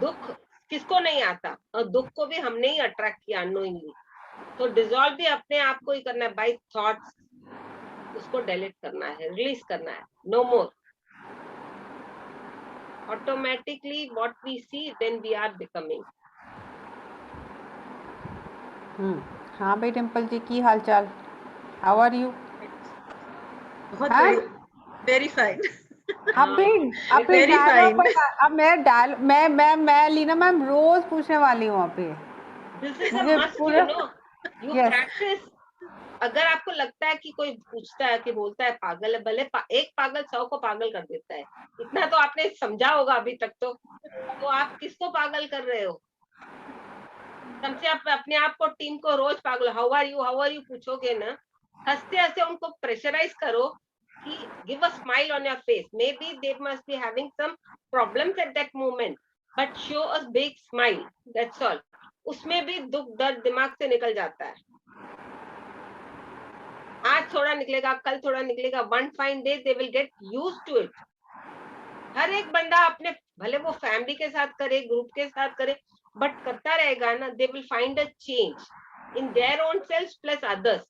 दुख किसको नहीं आता, और दुख को भी हमने ही अट्रैक्ट किया अननोइंगली। तो डिसॉल्व भी अपने आप को ही करना है बाय थॉट्स, उसको डिलीट करना है, रिलीज करना है, no more. Automatically what we see then we are becoming. हाँ भाई डिम्पल जी की हाल चाल, हाउ आर यू? बहुत बढ़िया, वेरी फाइन। अब भी Very डायलॉग fine. अब मैं लीना मैम रोज पूछने वाली हूँ आप ये। This is a मुझे must, पूरा you know. You Yes. practice. अगर आपको लगता है कि कोई पूछता है कि बोलता है पागल है, भले एक पागल 100 को पागल कर देता है, इतना तो आपने समझा होगा अभी तक। तो आप किसको पागल कर रहे हो? कम से आप अपने आप को, टीम को रोज पागल हाउ आर यू पूछोगे ना, हंसते हंसते उनको प्रेशराइज करो कि give a smile on your face. Maybe they must be having some problems at that moment, but show a big smile, that's all. उसमें भी दुख दर्द दिमाग से निकल जाता है। आज थोड़ा निकलेगा, कल थोड़ा निकलेगा, one fine day they will get used to it. हर एक बंदा अपने, भले वो फैमिली के साथ करे, ग्रुप के साथ करे, बट करता रहेगा ना, they will find a change in their own self plus others.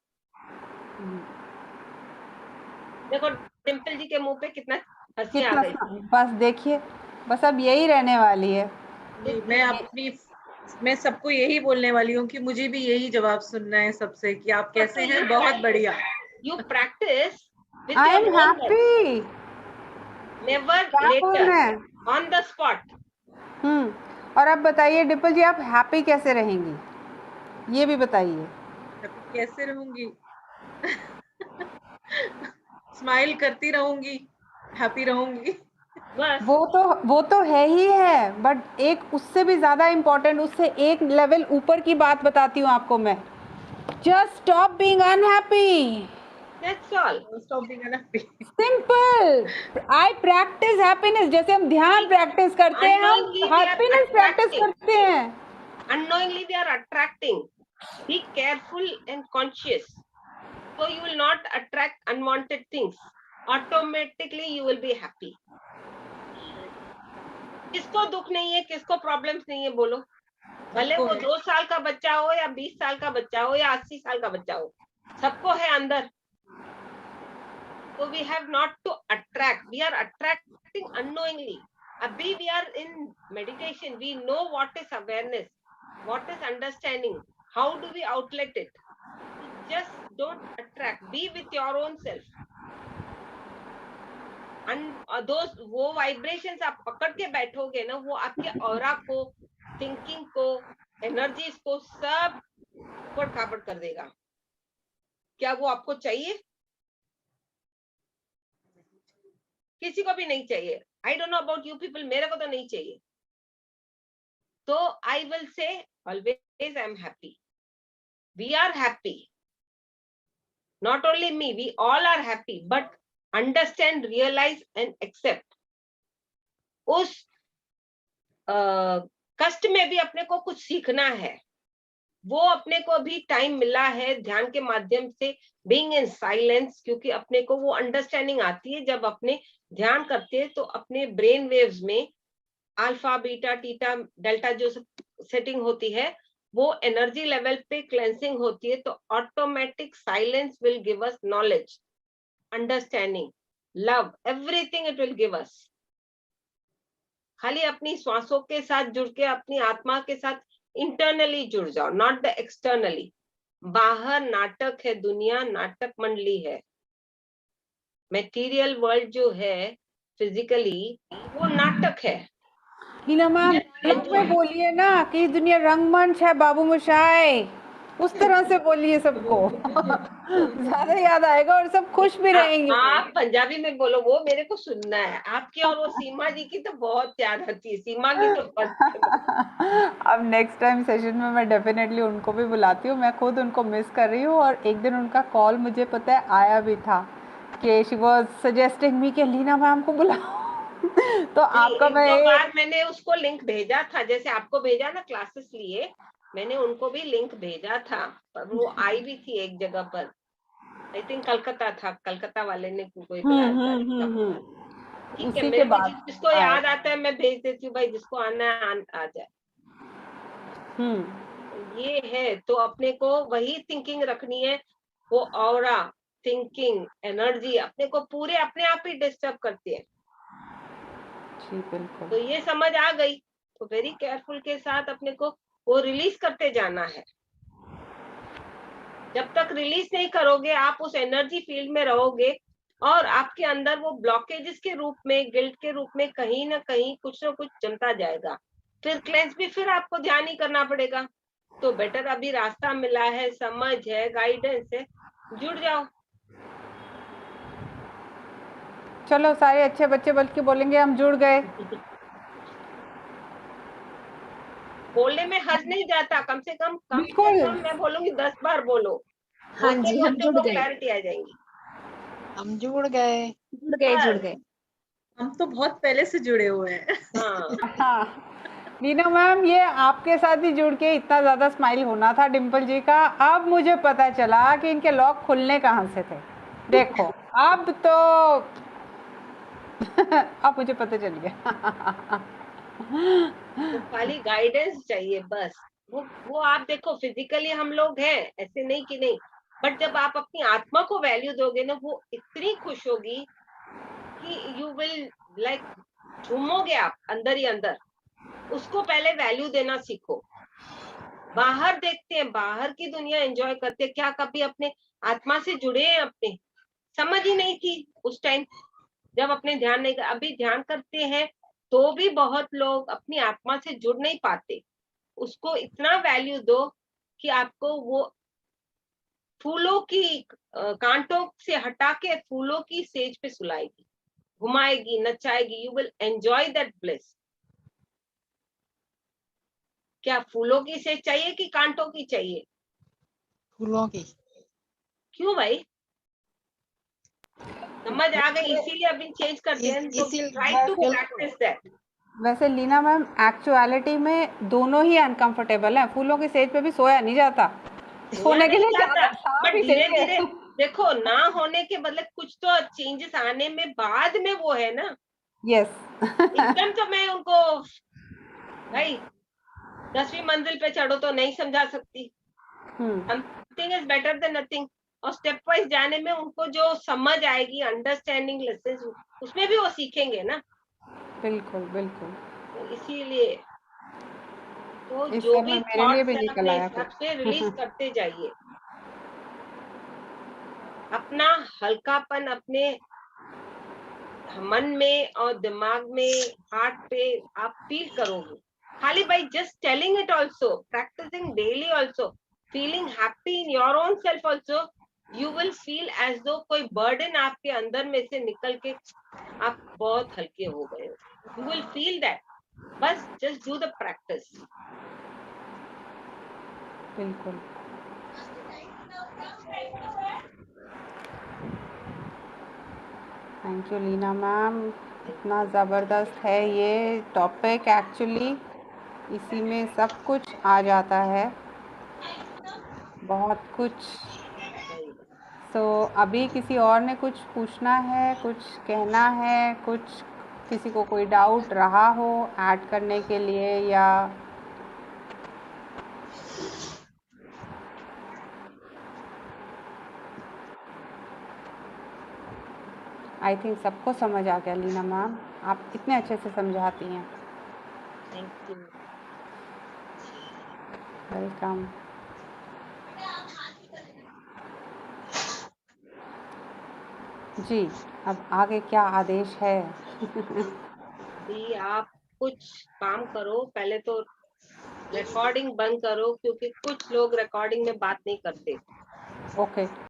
देखो डिम्पल जी के मुंह पे कितना हंसी आ गई। बस देखिए, बस अब यही रहने वाली है। मैं सबको यही बोलने वाली हूँ कि मुझे भी यही जवाब सुनना है सबसे कि आप कैसे हैं। बहुत बढ़िया। You practise with I your am own words, happy, never क्या बोल लेटर, रहे हैं? On the spot. और अब बताइए डिम्पल जी, आप हैप्पी कैसे रहेंगी, ये भी बताइए। कैसे रहूंगी? स्माइल करती रहूंगी, हैप्पी रहूंगी। बस वो तो है ही है, बट एक उससे भी ज्यादा इम्पोर्टेंट, उससे एक लेवल ऊपर की बात बताती हूँ आपको मैं। Just stop being unhappy, that's all. Stop being unhappy. Simple. I practice happiness, जैसे हम ध्यान प्रैक्टिस करते हैं, हम Unknowingly we are happiness practice attracting. करते हैं। Unknowingly we are attracting. Be careful and conscious. So you will not attract unwanted things. Automatically you will be happy. किसको दुख नहीं है, किसको प्रॉब्लम्स नहीं है, बोलो। भले वो 2 साल का बच्चा हो या 20 साल का बच्चा हो या 80 साल का बच्चा हो, सबको है अंदर। So we have not to attract, we are attracting unknowingly. Abhi we are in meditation, we know what is awareness, what is understanding, how do we outlet it. Just don't attract, be with your own self. And those वो vibrations आप पकड़ के बैठोगे ना, वो आपके aura को, thinking को, एनर्जीज को सब ऊपर खापड़ कर देगा। क्या वो आपको चाहिए? किसी को भी नहीं चाहिए। I don't know about you people, मेरे को तो नहीं चाहिए। तो I will say always I am happy, we are happy, not only me, we all are happy, but understand, realise and accept. उस कष्ट में भी अपने को कुछ सीखना है। वो अपने को भी टाइम मिला है ध्यान के माध्यम से, बीइंग इन साइलेंस, क्योंकि अपने को वो अंडरस्टैंडिंग आती है जब अपने ध्यान करते हैं तो अपने ब्रेन वेव्स में अल्फा, बीटा, थीटा, डेल्टा जो सेटिंग होती है, वो एनर्जी लेवल पे क्लेंसिंग होती है। तो automatic silence will give us knowledge, understanding, love, everything it will give us. खाली अपनी श्वासों के साथ जुड़ के अपनी आत्मा के साथ इंटरनली जुड़ जाओ, नॉट द एक्सटर्नली। बाहर नाटक है, दुनिया नाटक मंडली है। मटेरियल वर्ल्ड जो है फिजिकली, वो नाटक है। लीला मैम, डायलॉग में बोलिए ना कि दुनिया रंगमंच है बाबू मोशाय, उस तरह से बोलिए सबको। ज्यादा याद आएगा और सब खुश भी रहेंगे। आप पंजाबी में बोलो, वो मेरे को सुनना है। आपकी और वो सीमा जी की तो बहुत याद आती है, सीमा की तो अब नेक्स्ट टाइम सेशन में मैं डेफिनेटली उनको भी बुलाती हूँ। मैं खुद उनको मिस कर रही हूँ, और एक दिन उनका कॉल मुझे पता है आया भी था कि शी वाज सजेस्टिंग मी कि लीना मैम को बुलाओ। तो आपका मैं एक बार मैंने उसको लिंक भेजा था, जैसे आपको भेजा ना क्लासेस लिए, मैंने उनको भी लिंक भेजा था, पर वो आई भी थी एक जगह पर, आई थिंक कलकत्ता था, कलकत्ता वाले ने कोई बुलाया था। ठीक है, मेरे को जिसको याद आता है मैं भेज देती हूँ भाई, जिसको आना है आ जाए। ये है, तो अपने को वही थिंकिंग रखनी है। वो ऑरा, थिंकिंग, एनर्जी अपने को पूरे अपने आप ही डिस्टर्ब करती है। तो ये समझ आ गई तो वेरी केयरफुल के साथ अपने को वो रिलीज करते जाना है। जब तक रिलीज नहीं करोगे आप उस एनर्जी फील्ड में रहोगे, और आपके अंदर वो ब्लॉकेजेस के रूप में, गिल्ट के रूप में कहीं ना कहीं कुछ ना कुछ जमता जाएगा। फिर क्लेंस भी फिर आपको ध्यान ही करना पड़ेगा। तो बेटर अभी रास्ता मिला है, समझ है, गाइडेंस है, जुड़ जाओ। चलो सारे अच्छे बच्चे बल्कि बोलेंगे हम जुड़ गए। बोलने में हर्ज नहीं जाता, कम से कम मैं बोलूंगी 10 बार बोलो। हाँ जी, हम जुड़ गए, क्लैरिटी आ जाएंगी। हम जुड़ गए। हम तो बहुत पहले से जुड़े हुए हैं। हाँ लीना मैम, ये आपके साथ ही जुड़ के इतना ज्यादा स्माइल होना था डिम्पल जी का। अब मुझे पता चला कि इनके लॉक खुलने कहाँ से थे। देखो अब तो अब मुझे पता चल गया। तो खाली गाइडेंस चाहिए बस। वो आप देखो, फिजिकली हम लोग हैं, ऐसे नहीं कि नहीं, बट जब आप अपनी आत्मा को वैल्यू दोगे ना, वो इतनी खुश होगी कि यू विल लाइक झूमोगे आप अंदर ही अंदर। उसको पहले वैल्यू देना सीखो। बाहर देखते हैं, बाहर की दुनिया एंजॉय करते हैं, क्या कभी अपने आत्मा से जुड़े हैं? अपने समझ ही नहीं थी उस टाइम जब अपने ध्यान नहीं कर। अभी ध्यान करते हैं तो भी बहुत लोग अपनी आत्मा से जुड़ नहीं पाते। उसको इतना वैल्यू दो कि आपको वो फूलों की कांटों से हटा के फूलों की सेज पे सुलाएगी, घुमाएगी, नचाएगी. You will enjoy that bliss. क्या फूलों की सेज चाहिए कि कांटों की चाहिए? फूलों की. क्यों भाई? समझ आ गई, इसीलिए अभी चेंज कर दिया. तो ट्राई टू प्रैक्टिस दैट. वैसे लीना मैम एक्चुअलिटी में दोनों ही अनकंफर्टेबल हैं. फूलों की सेज पे भी सोया नहीं जाता, सोने के लिए चादर साफ बट ही धीरे चाहिए. धीरे देखो, ना होने के बदले कुछ तो चेंजेस आने में बाद में वो है ना. यस. एकदम तो मैं उनको भाई 10वीं मंजिल पे चढ़ो तो नहीं समझा सकती. Something is better than nothing. और स्टेप वाइज जाने में उनको जो समझ आएगी, अंडरस्टैंडिंग लेसन, उसमें भी वो सीखेंगे ना. बिल्कुल बिल्कुल. तो इसीलिए तो इस जो सब में भी मेरे लिए थॉट्स भी है निकल अपने आया हिसाब कुछ. से रिलीज करते जाइए. अपना हल्कापन अपने मन में और दिमाग में, हार्ट पे आप फील करोगे. खाली by just telling it also, practising daily also, feeling happy in your own self also, you will feel as though कोई बर्डन आपके अंदर में से निकल के आप बहुत हल्के हो गए हो. You will feel that. बस जस्ट डू द प्रैक्टिस. बिल्कुल. Thank you Leena ma'am. इतना ज़बरदस्त है ये टॉपिक. एक्चुअली इसी में सब कुछ आ जाता है, बहुत कुछ. तो अभी किसी और ने कुछ पूछना है, कुछ कहना है, कुछ किसी को कोई डाउट रहा हो ऐड करने के लिए, या आई थिंक सबको समझ आ गया लीना मैम. आप इतने अच्छे से समझाती हैं. Thank you. वेलकम. जी, अब आगे क्या आदेश है? भी आप कुछ काम करो. पहले तो रिकॉर्डिंग बंद करो, क्योंकि कुछ लोग रिकॉर्डिंग में बात नहीं करते. ओके.